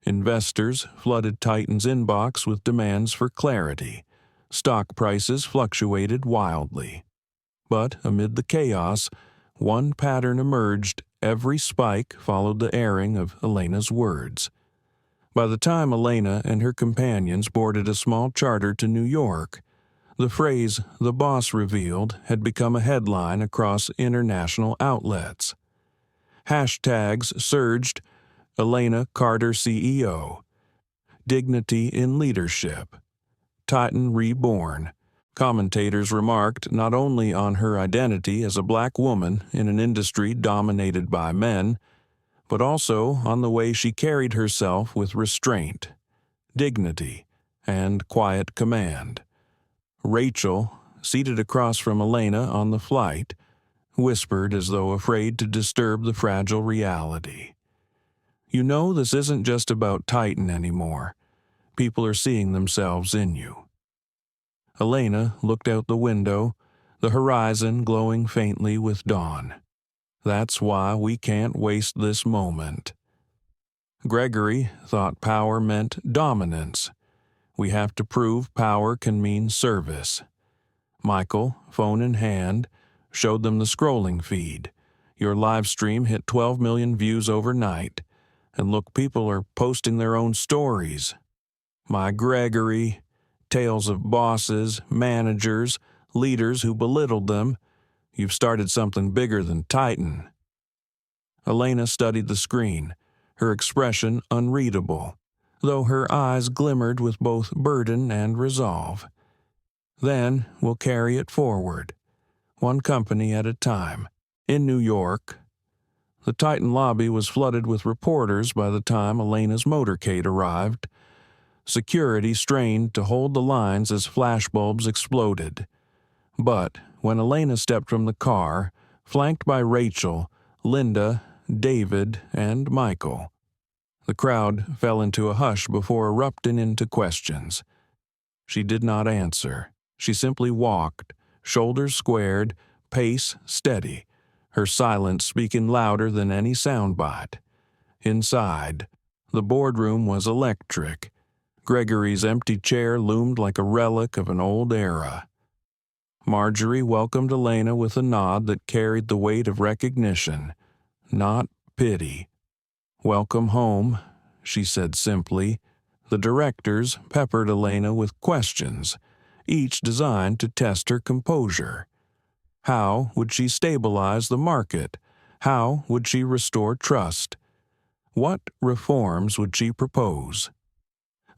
Investors flooded Titan's inbox with demands for clarity. Stock prices fluctuated wildly. But amid the chaos, one pattern emerged. Every spike followed the airing of Elena's words. By the time Elena and her companions boarded a small charter to New York, the phrase "the boss revealed" had become a headline across international outlets. Hashtags surged: Elena Carter CEO, Dignity in Leadership, Titan Reborn. Commentators remarked not only on her identity as a black woman in an industry dominated by men, but also on the way she carried herself with restraint, dignity, and quiet command. Rachel, seated across from Elena on the flight, whispered as though afraid to disturb the fragile reality. "You know, this isn't just about Titan anymore. People are seeing themselves in you." Elena looked out the window, the horizon glowing faintly with dawn. "That's why we can't waste this moment." Gregory thought power meant dominance. "We have to prove power can mean service." Michael, phone in hand, showed them the scrolling feed. "Your live stream hit 12 million views overnight. And look, people are posting their own stories. My Gregory, tales of bosses, managers, leaders who belittled them. You've started something bigger than Titan." Elena studied the screen, her expression unreadable, though her eyes glimmered with both burden and resolve. "Then we'll carry it forward, one company at a time. In New York." The Titan lobby was flooded with reporters by the time Elena's motorcade arrived. Security strained to hold the lines as flashbulbs exploded. But when Elena stepped from the car, flanked by Rachel, Linda, David, and Michael, the crowd fell into a hush before erupting into questions. She did not answer. She simply walked, shoulders squared, pace steady, her silence speaking louder than any soundbite. Inside, The boardroom was electric. Gregory's empty chair loomed like a relic of an old era. Marjorie welcomed Elena with a nod that carried the weight of recognition, not pity. "Welcome home," she said simply. The directors peppered Elena with questions, each designed to test her composure. How would she stabilize the market? How would she restore trust? What reforms would she propose?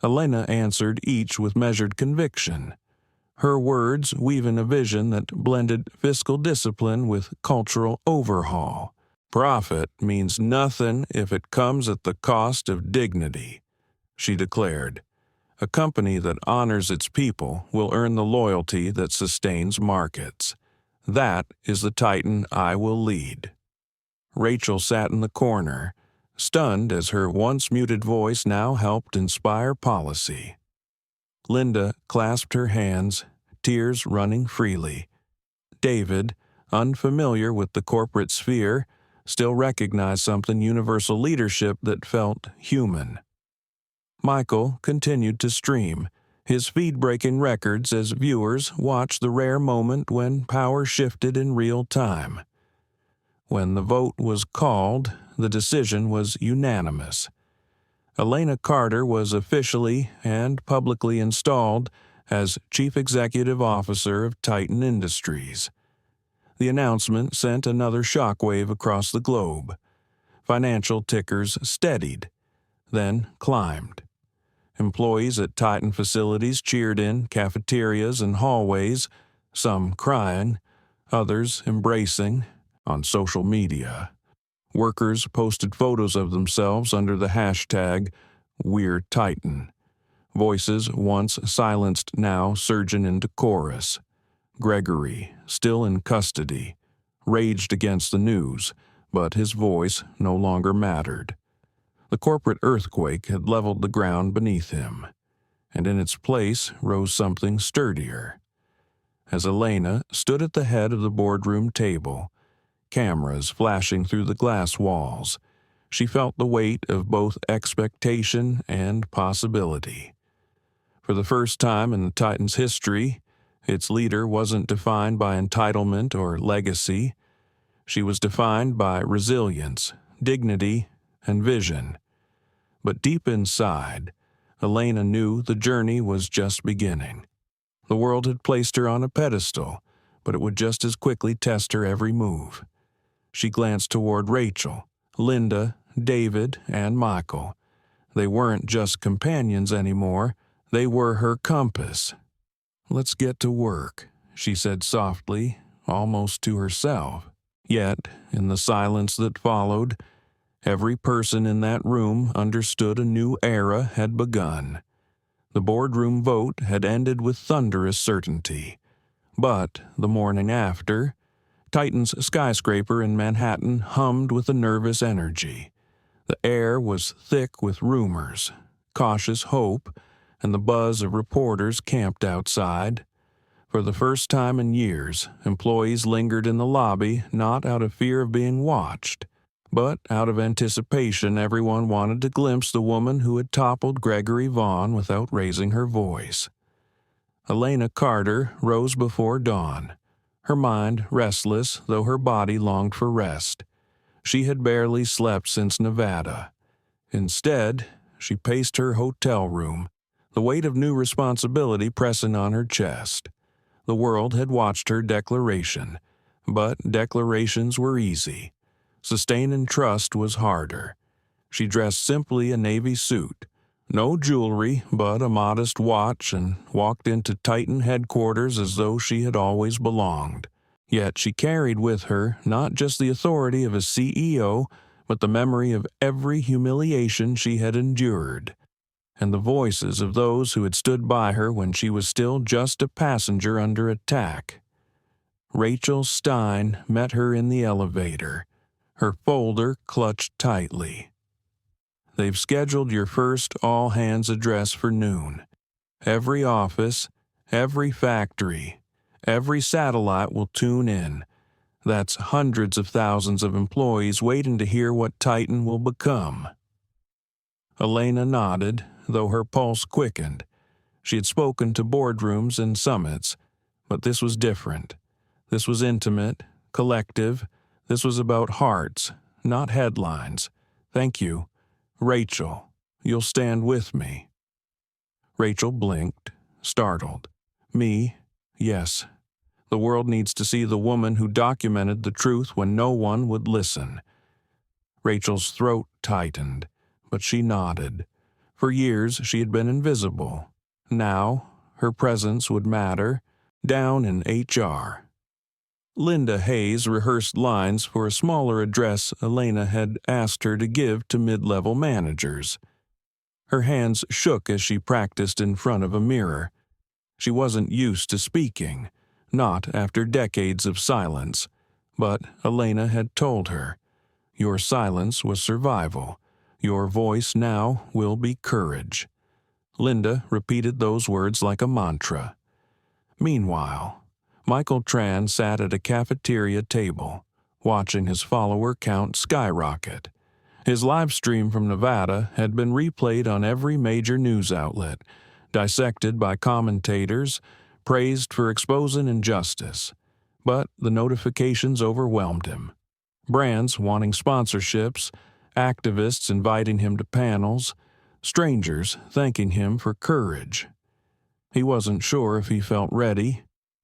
Elena answered each with measured conviction, her words weaving a vision that blended fiscal discipline with cultural overhaul. "Profit means nothing if it comes at the cost of dignity," she declared. "A company that honors its people will earn the loyalty that sustains markets. That is the Titan I will lead." Rachel sat in the corner, stunned as her once muted voice now helped inspire policy. Linda clasped her hands, tears running freely. David, unfamiliar with the corporate sphere, still recognized something universal leadership that felt human. Michael continued to stream, his feed breaking records as viewers watched the rare moment when power shifted in real time. When the vote was called, the decision was unanimous. Elena Carter was officially and publicly installed as Chief Executive Officer of Titan Industries. The announcement sent another shockwave across the globe. Financial tickers steadied, then climbed. Employees at Titan facilities cheered in cafeterias and hallways, some crying, others embracing, on social media. Workers posted photos of themselves under the hashtag #We'reTitan. Voices once silenced now surging into chorus. Gregory, still in custody, raged against the news, but his voice no longer mattered. The corporate earthquake had leveled the ground beneath him, and in its place rose something sturdier. As Elena stood at the head of the boardroom table, cameras flashing through the glass walls, she felt the weight of both expectation and possibility. For the first time in the Titan's history, its leader wasn't defined by entitlement or legacy. She was defined by resilience, dignity, and vision. But deep inside, Elena knew the journey was just beginning. The world had placed her on a pedestal, but it would just as quickly test her every move. She glanced toward Rachel, Linda, David, and Michael. They weren't just companions anymore. They were her compass. "Let's get to work," she said softly, almost to herself. Yet, in the silence that followed, every person in that room understood a new era had begun. The boardroom vote had ended with thunderous certainty. But the morning after, Titan's skyscraper in Manhattan hummed with a nervous energy. The air was thick with rumors, cautious hope, and the buzz of reporters camped outside. For the first time in years, employees lingered in the lobby not out of fear of being watched, but out of anticipation. Everyone wanted to glimpse the woman who had toppled Gregory Vaughn without raising her voice. Elena Carter rose before dawn, her mind restless though her body longed for rest. She had barely slept since Nevada. Instead, she paced her hotel room, the weight of new responsibility pressing on her chest. The world had watched her declaration, but declarations were easy. Sustaining trust was harder. She dressed simply a navy suit, no jewelry but a modest watch, and walked into Titan headquarters as though she had always belonged. Yet she carried with her not just the authority of a CEO, but the memory of every humiliation she had endured, and the voices of those who had stood by her when she was still just a passenger under attack. Rachel Stein met her in the elevator, her folder clutched tightly. "They've scheduled your first all-hands address for noon. Every office, every factory, every satellite will tune in. That's hundreds of thousands of employees waiting to hear what Titan will become." Elena nodded, though her pulse quickened. She had spoken to boardrooms and summits, but this was different. This was intimate, collective. This was about hearts, not headlines. Thank you. Rachel, you'll stand with me. Rachel blinked, startled. Me? Yes. The world needs to see the woman who documented the truth when no one would listen. Rachel's throat tightened, but she nodded. For years she had been invisible. Now, her presence would matter, down in HR. Linda Hayes rehearsed lines for a smaller address Elena had asked her to give to mid-level managers. Her hands shook as she practiced in front of a mirror. She wasn't used to speaking, not after decades of silence, but Elena had told her, "Your silence was survival. Your voice now will be courage." Linda repeated those words like a mantra. Meanwhile, Michael Tran sat at a cafeteria table, watching his follower count skyrocket. His live stream from Nevada had been replayed on every major news outlet, dissected by commentators, praised for exposing injustice. But the notifications overwhelmed him. Brands wanting sponsorships, activists inviting him to panels, strangers thanking him for courage. He wasn't sure if he felt ready,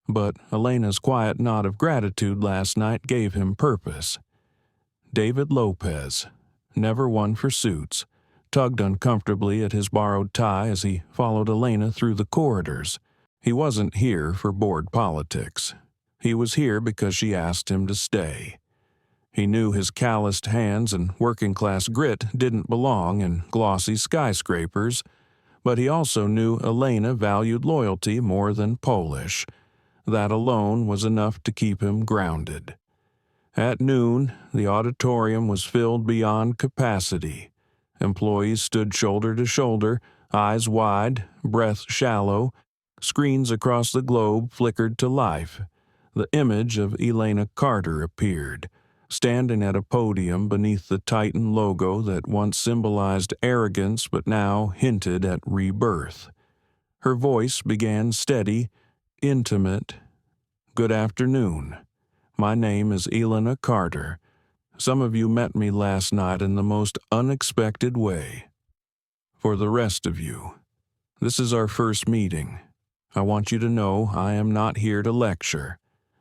but Elena's quiet nod of gratitude last night gave him purpose. David Lopez, never one for suits, tugged uncomfortably at his borrowed tie as he followed Elena through the corridors. He wasn't here for board politics. He was here because she asked him to stay. He knew his calloused hands and working-class grit didn't belong in glossy skyscrapers, but he also knew Elena valued loyalty more than Polish. That alone was enough to keep him grounded. At noon, the auditorium was filled beyond capacity. Employees stood shoulder to shoulder, eyes wide, breath shallow. Screens across the globe flickered to life. The image of Elena Carter appeared, standing at a podium beneath the Titan logo that once symbolized arrogance but now hinted at rebirth. Her voice began steady, intimate. "Good afternoon. My name is Elena Carter. Some of you met me last night in the most unexpected way. For the rest of you, this is our first meeting. I want you to know I am not here to lecture.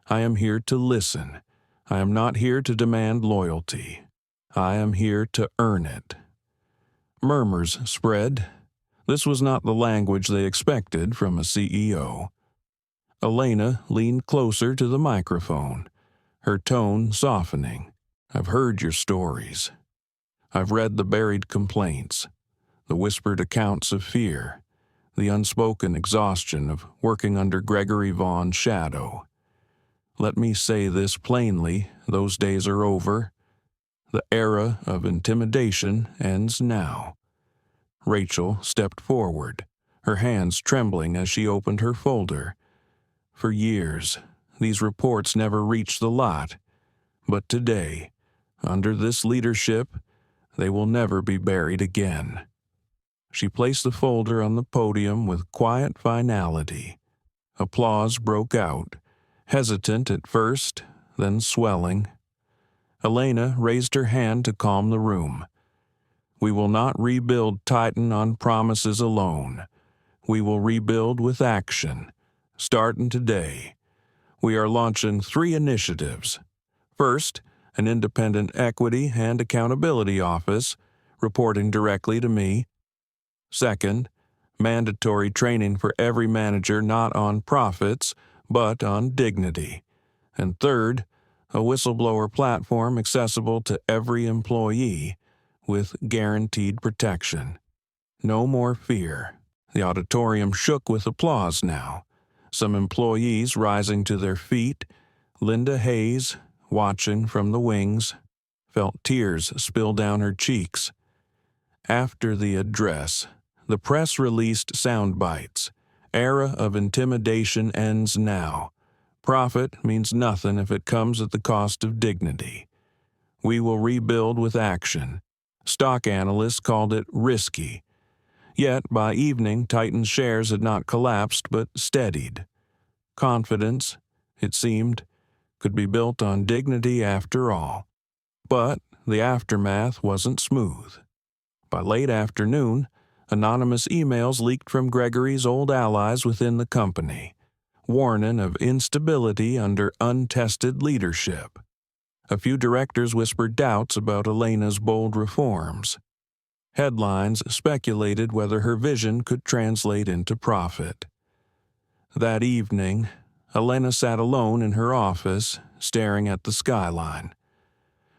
I am here to listen. I am not here to demand loyalty. I am here to earn it." Murmurs spread. This was not the language they expected from a CEO. Elena leaned closer to the microphone, her tone softening. "I've heard your stories. I've read the buried complaints, the whispered accounts of fear, the unspoken exhaustion of working under Gregory Vaughn's shadow. Let me say this plainly, those days are over. The era of intimidation ends now." Rachel stepped forward, her hands trembling as she opened her folder. For years, these reports never reached the lot, but today, under this leadership, they will never be buried again. She placed the folder on the podium with quiet finality. Applause broke out, hesitant at first, then swelling. Elena raised her hand to calm the room. "We will not rebuild Titan on promises alone. We will rebuild with action, starting today. We are launching 3 initiatives. First, an independent equity and accountability office, reporting directly to me. Second, mandatory training for every manager not on profits, but on dignity. And third, a whistleblower platform accessible to every employee with guaranteed protection. No more fear." The auditorium shook with applause now. Some employees rising to their feet. Linda Hayes, watching from the wings, felt tears spill down her cheeks. After the address, the press released sound bites. "Era of intimidation ends now. Profit means nothing if it comes at the cost of dignity. We will rebuild with action. Stock analysts called it risky. Yet, by evening, Titan's shares had not collapsed but steadied. Confidence, it seemed, could be built on dignity after all. But the aftermath wasn't smooth. By late afternoon, anonymous emails leaked from Gregory's old allies within the company, warning of instability under untested leadership. A few directors whispered doubts about Elena's bold reforms. Headlines speculated whether her vision could translate into profit. That evening, Elena sat alone in her office, staring at the skyline.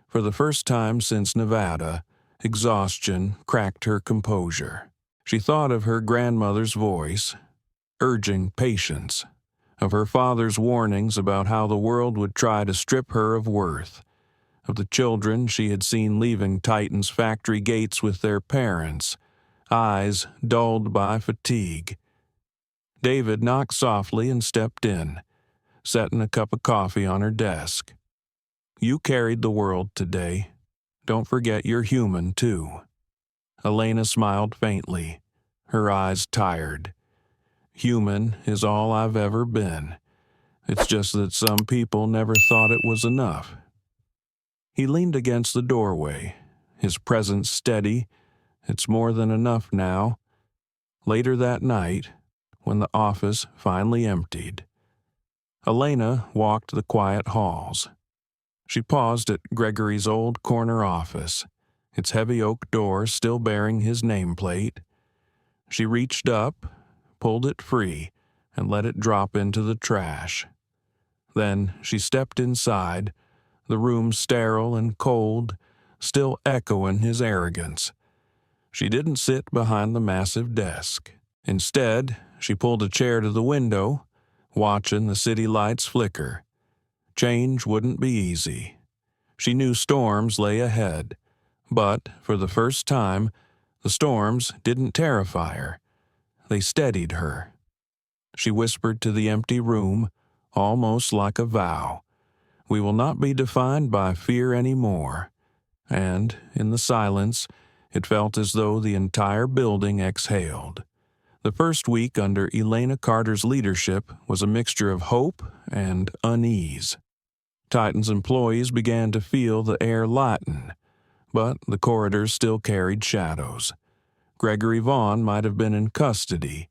For the first time since Nevada, exhaustion cracked her composure. She thought of her grandmother's voice, urging patience, of her father's warnings about how the world would try to strip her of worth, of the children she had seen leaving Titan's factory gates with their parents, eyes dulled by fatigue. David knocked softly and stepped in, setting a cup of coffee on her desk. "You carried the world today. Don't forget you're human, too." Elena smiled faintly, her eyes tired. "Human is all I've ever been. It's just that some people never thought it was enough." He leaned against the doorway, his presence steady. "It's more than enough now." Later that night, when the office finally emptied, Elena walked the quiet halls. She paused at Gregory's old corner office, its heavy oak door still bearing his nameplate. She reached up, pulled it free, and let it drop into the trash. Then she stepped inside, the room sterile and cold, still echoing his arrogance. She didn't sit behind the massive desk. Instead, she pulled a chair to the window, watching the city lights flicker. Change wouldn't be easy. She knew storms lay ahead, but for the first time, the storms didn't terrify her. They steadied her. She whispered to the empty room, almost like a vow, "We will not be defined by fear anymore." And, in the silence, it felt as though the entire building exhaled. The first week under Elena Carter's leadership was a mixture of hope and unease. Titan's employees began to feel the air lighten, but the corridors still carried shadows. Gregory Vaughn might have been in custody,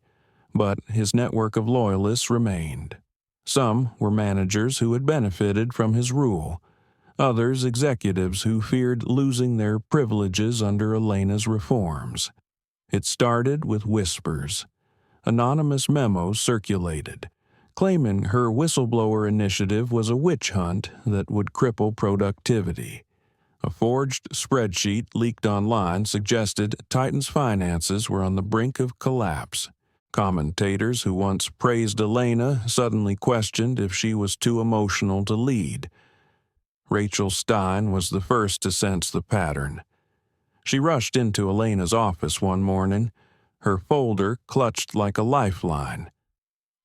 but his network of loyalists remained. Some were managers who had benefited from his rule, others executives who feared losing their privileges under Elena's reforms. It started with whispers. Anonymous memos circulated, claiming her whistleblower initiative was a witch hunt that would cripple productivity. A forged spreadsheet leaked online suggested Titan's finances were on the brink of collapse. Commentators who once praised Elena suddenly questioned if she was too emotional to lead. Rachel Stein was the first to sense the pattern. She rushed into Elena's office one morning, her folder clutched like a lifeline.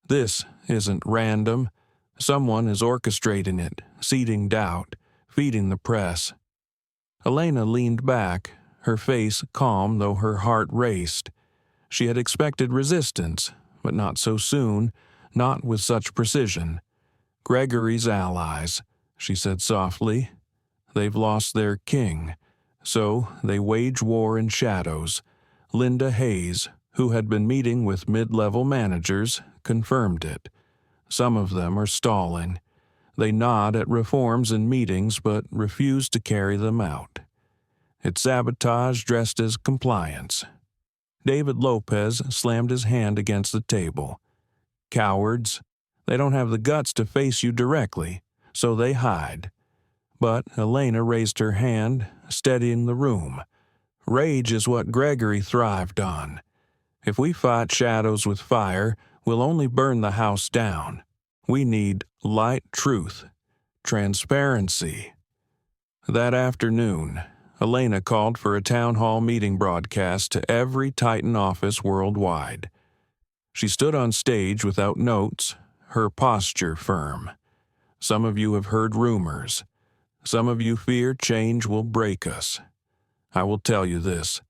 "This isn't random. Someone is orchestrating it, seeding doubt, feeding the press." Elena leaned back, her face calm though her heart raced. She had expected resistance, but not so soon, not with such precision. "Gregory's allies," she said softly. "They've lost their king, so they wage war in shadows." Linda Hayes, who had been meeting with mid-level managers, confirmed it. "Some of them are stalling. They nod at reforms in meetings but refuse to carry them out. It's sabotage dressed as compliance." David Lopez slammed his hand against the table. "Cowards. They don't have the guts to face you directly, so they hide." But Elena raised her hand, steadying the room. "Rage is what Gregory thrived on. If we fight shadows with fire, we'll only burn the house down. We need light truth, transparency." That afternoon, Elena called for a town hall meeting broadcast to every Titan office worldwide. She stood on stage without notes, her posture firm. "Some of you have heard rumors. Some of you fear change will break us. I will tell you this.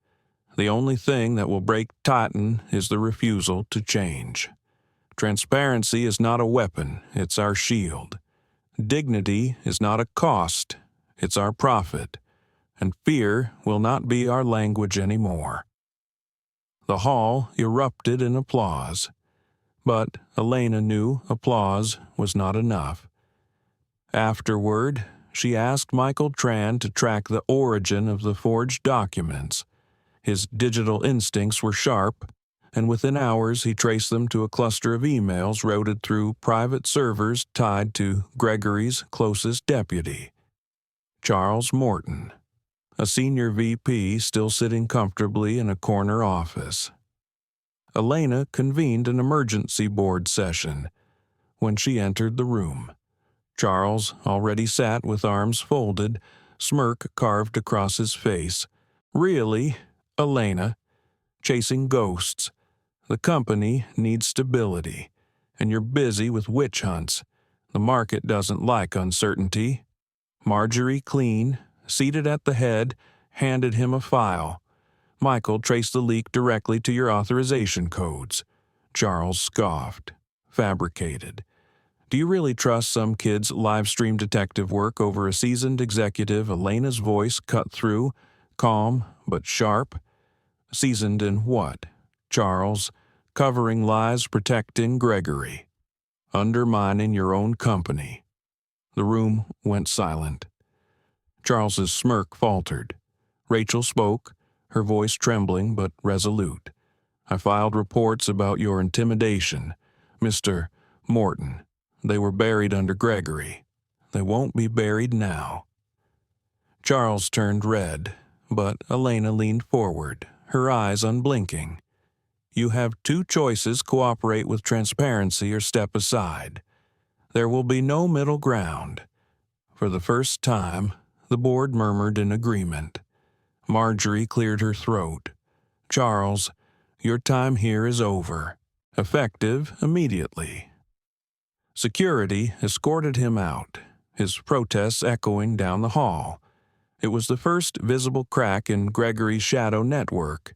The only thing that will break Titan is the refusal to change. Transparency is not a weapon, it's our shield. Dignity is not a cost, it's our profit. And fear will not be our language anymore. The hall erupted in applause. But Elena knew applause was not enough. Afterward, she asked Michael Tran to track the origin of the forged documents. His digital instincts were sharp, and within hours he traced them to a cluster of emails routed through private servers tied to Gregory's closest deputy, Charles Morton, a senior VP still sitting comfortably in a corner office. Elena convened an emergency board session. When she entered the room, Charles already sat with arms folded, smirk carved across his face. Really, Elena, chasing ghosts. The company needs stability, and you're busy with witch hunts. The market doesn't like uncertainty. Marjorie Clean, seated at the head, handed him a file. Michael traced the leak directly to your authorization codes. Charles scoffed. Fabricated. Do you really trust some kid's live stream detective work over a seasoned executive? Elena's voice cut through, calm but sharp. Seasoned in what? Charles, covering lies, protecting Gregory. Undermining your own company. The room went silent. Charles's smirk faltered. Rachel spoke, her voice trembling but resolute. I filed reports about your intimidation, Mr. Morton. They were buried under Gregory. They won't be buried now. Charles turned red, but Elena leaned forward, her eyes unblinking. You have two choices: cooperate with transparency or step aside. There will be no middle ground. For the first time, the board murmured in agreement. Marjorie cleared her throat. Charles, your time here is over. Effective immediately. Security escorted him out, his protests echoing down the hall. It was the first visible crack in Gregory's shadow network.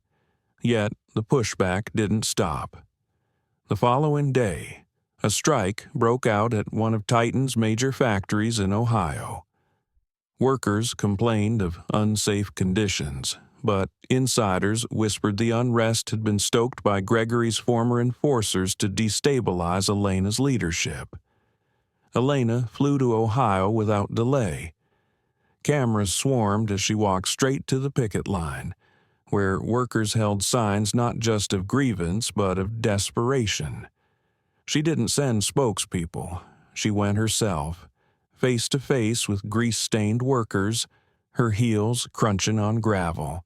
Yet the pushback didn't stop. The following day, a strike broke out at one of Titan's major factories in Ohio. Workers complained of unsafe conditions, but insiders whispered the unrest had been stoked by Gregory's former enforcers to destabilize Elena's leadership. Elena flew to Ohio without delay. Cameras swarmed as she walked straight to the picket line, where workers held signs not just of grievance but of desperation. She didn't send spokespeople. She went herself, face to face with grease-stained workers, her heels crunching on gravel.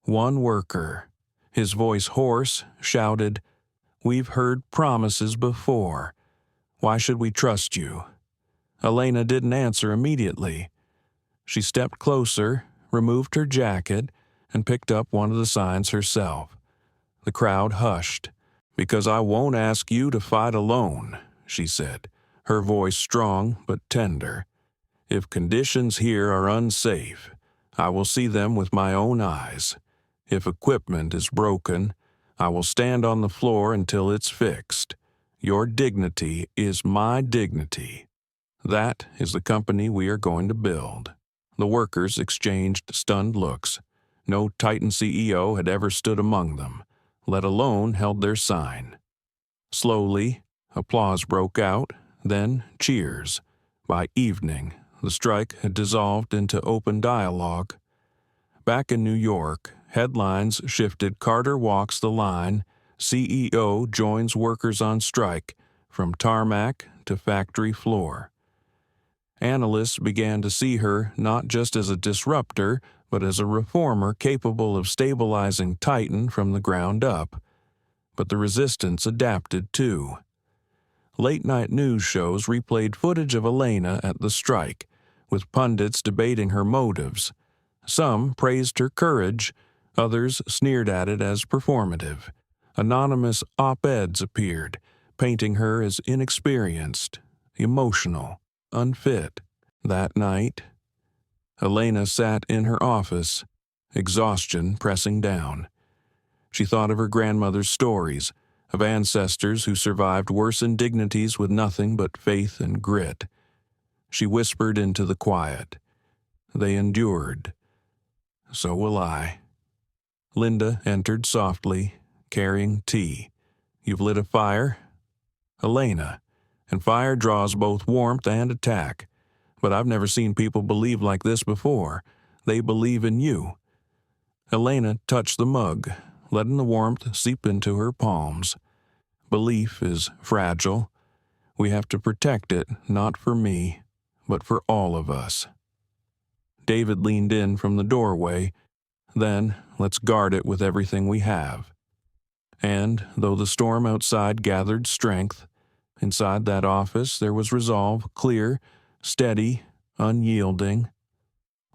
One worker, his voice hoarse, shouted, "We've heard promises before. Why should we trust you?" Elena didn't answer immediately. She stepped closer, removed her jacket, and picked up one of the signs herself. The crowd hushed. "Because I won't ask you to fight alone," she said, her voice strong but tender. "If conditions here are unsafe, I will see them with my own eyes. If equipment is broken, I will stand on the floor until it's fixed. Your dignity is my dignity. That is the company we are going to build." The workers exchanged stunned looks. No Titan CEO had ever stood among them, let alone held their sign. Slowly, applause broke out, then cheers. By evening, the strike had dissolved into open dialogue. Back in New York, headlines shifted: Carter walks the line, CEO joins workers on strike, from tarmac to factory floor. Analysts began to see her not just as a disruptor, but as a reformer capable of stabilizing Titan from the ground up. But the resistance adapted too. Late-night news shows replayed footage of Elena at the strike, with pundits debating her motives. Some praised her courage, others sneered at it as performative. Anonymous op-eds appeared, painting her as inexperienced, emotional, unfit. That night, Elena sat in her office, exhaustion pressing down. She thought of her grandmother's stories, of ancestors who survived worse indignities with nothing but faith and grit. She whispered into the quiet, "They endured. So will I." Linda entered softly, carrying tea. "You've lit a fire?" "Elena. And fire draws both warmth and attack. But I've never seen people believe like this before. They believe in you." Elena touched the mug, letting the warmth seep into her palms. Belief is fragile. We have to protect it, not for me, but for all of us. David leaned in from the doorway. "Then, let's guard it with everything we have." And, though the storm outside gathered strength, inside that office there was resolve, clear, steady, unyielding.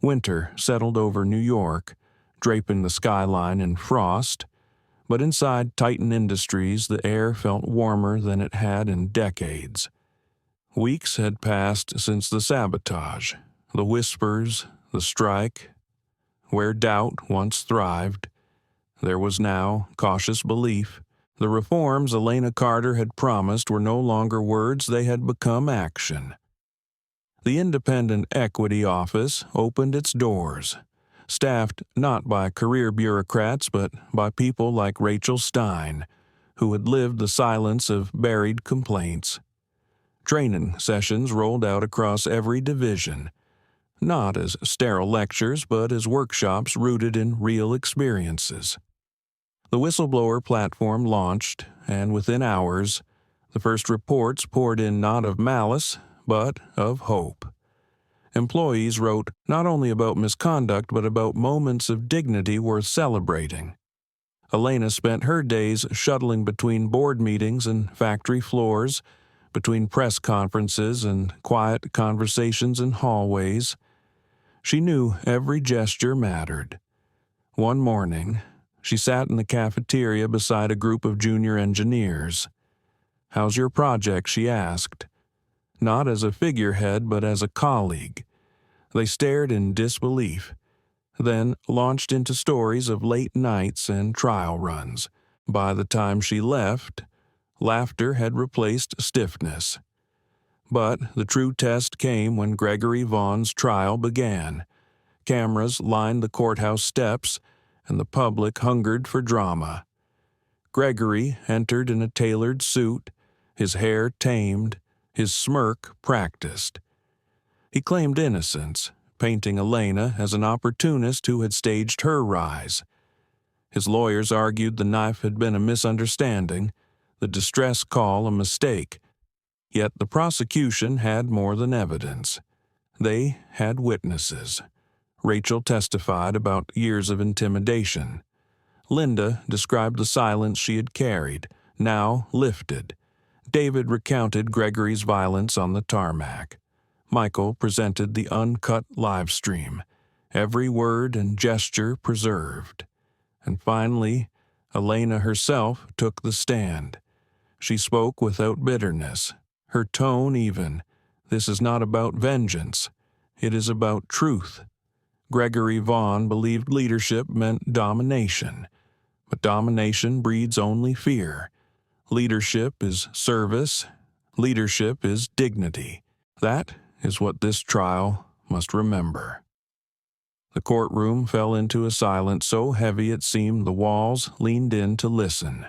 Winter settled over New York, draping the skyline in frost, but inside Titan Industries the air felt warmer than it had in decades. Weeks had passed since the sabotage, the whispers, the strike. Where doubt once thrived, there was now cautious belief. The reforms Elena Carter had promised were no longer words, they had become action. The Independent Equity Office opened its doors, staffed not by career bureaucrats but by people like Rachel Stein, who had lived the silence of buried complaints. Training sessions rolled out across every division, not as sterile lectures but as workshops rooted in real experiences. The whistleblower platform launched, and within hours, the first reports poured in not of malice, but of hope. Employees wrote not only about misconduct but about moments of dignity worth celebrating. Elena spent her days shuttling between board meetings and factory floors, between press conferences and quiet conversations in hallways. She knew every gesture mattered. One morning, she sat in the cafeteria beside a group of junior engineers. "How's your project?" she asked. Not as a figurehead, but as a colleague. They stared in disbelief, then launched into stories of late nights and trial runs. By the time she left, laughter had replaced stiffness. But the true test came when Gregory Vaughn's trial began. Cameras lined the courthouse steps, and the public hungered for drama. Gregory entered in a tailored suit, his hair tamed, his smirk practiced. He claimed innocence, painting Elena as an opportunist who had staged her rise. His lawyers argued the knife had been a misunderstanding, the distress call a mistake. Yet the prosecution had more than evidence. They had witnesses. Rachel testified about years of intimidation. Linda described the silence she had carried, now lifted. David recounted Gregory's violence on the tarmac. Michael presented the uncut live stream, every word and gesture preserved. And finally, Elena herself took the stand. She spoke without bitterness, her tone even. "This is not about vengeance. It is about truth." Gregory Vaughn believed leadership meant domination, but domination breeds only fear. Leadership is service. Leadership is dignity. That is what this trial must remember. The courtroom fell into a silence so heavy it seemed the walls leaned in to listen.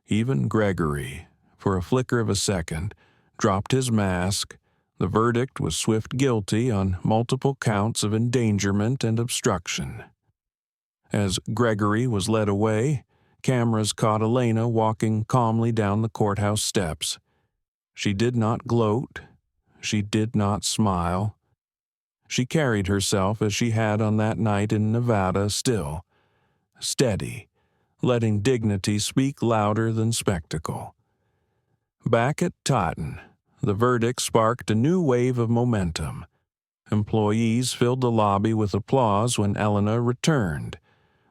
Even Gregory, for a flicker of a second, dropped his mask. The verdict was swift guilty on multiple counts of endangerment and obstruction. As Gregory was led away, cameras caught Elena walking calmly down the courthouse steps. She did not gloat. She did not smile. She carried herself as she had on that night in Nevada, still, steady, letting dignity speak louder than spectacle. Back at Titan, the verdict sparked a new wave of momentum. Employees filled the lobby with applause when Elena returned,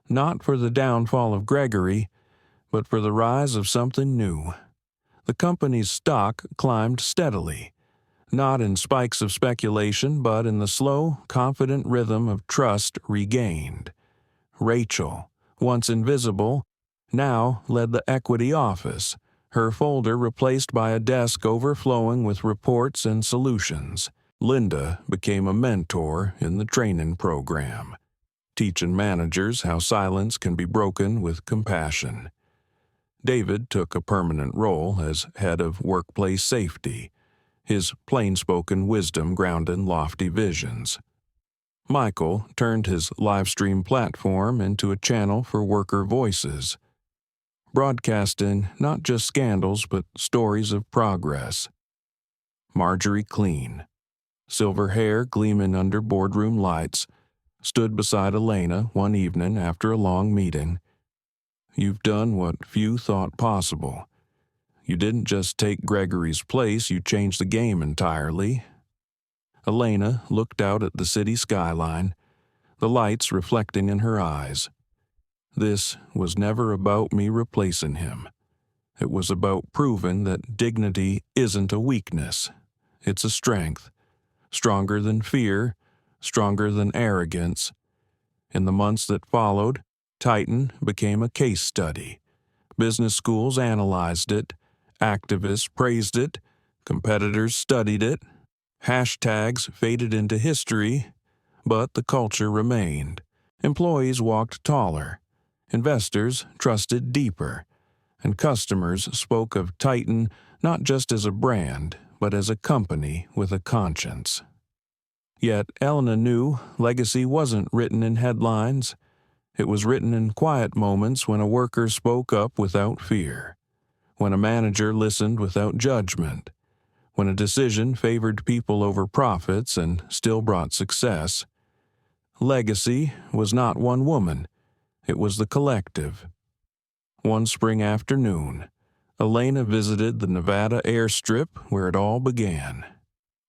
not for the downfall of Gregory, but for the rise of something new. The company's stock climbed steadily, not in spikes of speculation, but in the slow, confident rhythm of trust regained. Rachel, once invisible, now led the equity office, her folder replaced by a desk overflowing with reports and solutions. Linda became a mentor in the training program, teaching managers how silence can be broken with compassion. David took a permanent role as head of workplace safety, his plain-spoken wisdom grounded in lofty visions. Michael turned his live-stream platform into a channel for worker voices, broadcasting not just scandals but stories of progress. Marjorie Clean, silver hair gleaming under boardroom lights, stood beside Elena one evening after a long meeting. "You've done what few thought possible. You didn't just take Gregory's place, you changed the game entirely." Elena looked out at the city skyline, the lights reflecting in her eyes. "This was never about me replacing him. It was about proving that dignity isn't a weakness. It's a strength, stronger than fear, stronger than arrogance." In the months that followed, Titan became a case study. Business schools analyzed it, activists praised it, competitors studied it, hashtags faded into history, but the culture remained. Employees walked taller, investors trusted deeper, and customers spoke of Titan not just as a brand, but as a company with a conscience. Yet Elena knew legacy wasn't written in headlines. It was written in quiet moments when a worker spoke up without fear, when a manager listened without judgment, when a decision favored people over profits and still brought success. Legacy was not one woman, it was the collective. One spring afternoon, Elena visited the Nevada airstrip where it all began.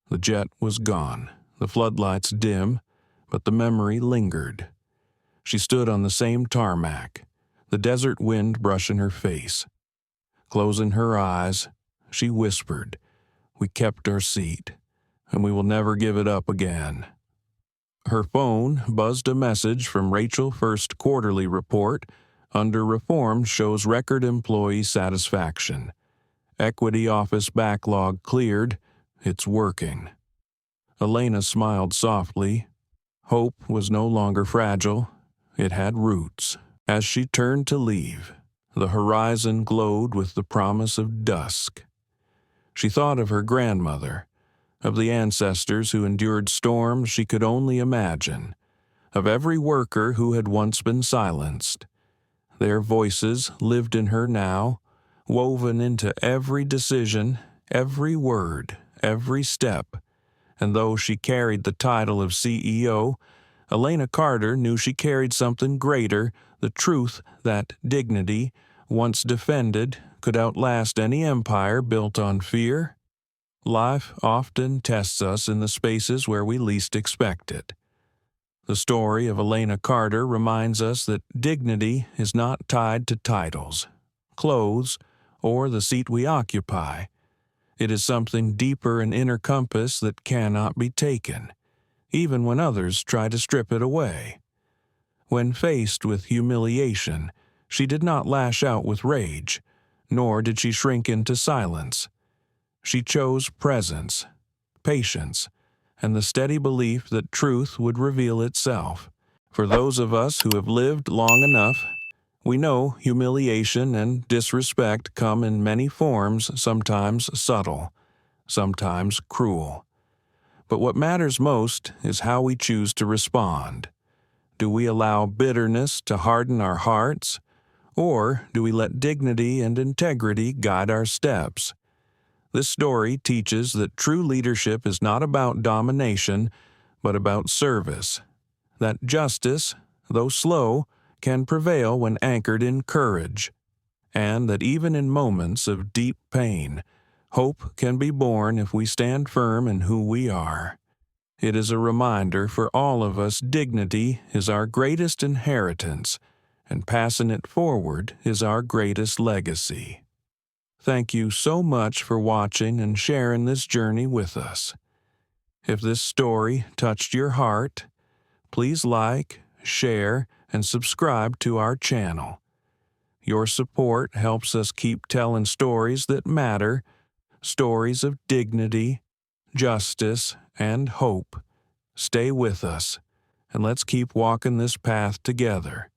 The jet was gone, the floodlights dim, but the memory lingered. She stood on the same tarmac, the desert wind brushing her face. Closing her eyes, she whispered, "We kept our seat, and we will never give it up again." Her phone buzzed a message from Rachel's first quarterly report. Under reform shows record employee satisfaction. Equity office backlog cleared. It's working. Elena smiled softly. Hope was no longer fragile. It had roots. As she turned to leave, the horizon glowed with the promise of dusk. She thought of her grandmother, of the ancestors who endured storms she could only imagine, of every worker who had once been silenced. Their voices lived in her now, woven into every decision, every word, every step. And though she carried the title of CEO, Elena Carter knew she carried something greater, the truth that dignity, once defended, could outlast any empire built on fear. Life often tests us in the spaces where we least expect it. The story of Elena Carter reminds us that dignity is not tied to titles, clothes, or the seat we occupy. It is something deeper and inner compass that cannot be taken, even when others try to strip it away. When faced with humiliation, she did not lash out with rage, nor did she shrink into silence. She chose presence, patience, and the steady belief that truth would reveal itself. For those of us who have lived long enough, we know humiliation and disrespect come in many forms, sometimes subtle, sometimes cruel. But what matters most is how we choose to respond. Do we allow bitterness to harden our hearts, or do we let dignity and integrity guide our steps? This story teaches that true leadership is not about domination, but about service. That justice, though slow, can prevail when anchored in courage. And that even in moments of deep pain, hope can be born if we stand firm in who we are. It is a reminder for all of us dignity is our greatest inheritance, and passing it forward is our greatest legacy. Thank you so much for watching and sharing this journey with us. If this story touched your heart, please like, share, and subscribe to our channel. Your support helps us keep telling stories that matter, stories of dignity, justice, and hope. Stay with us, and let's keep walking this path together.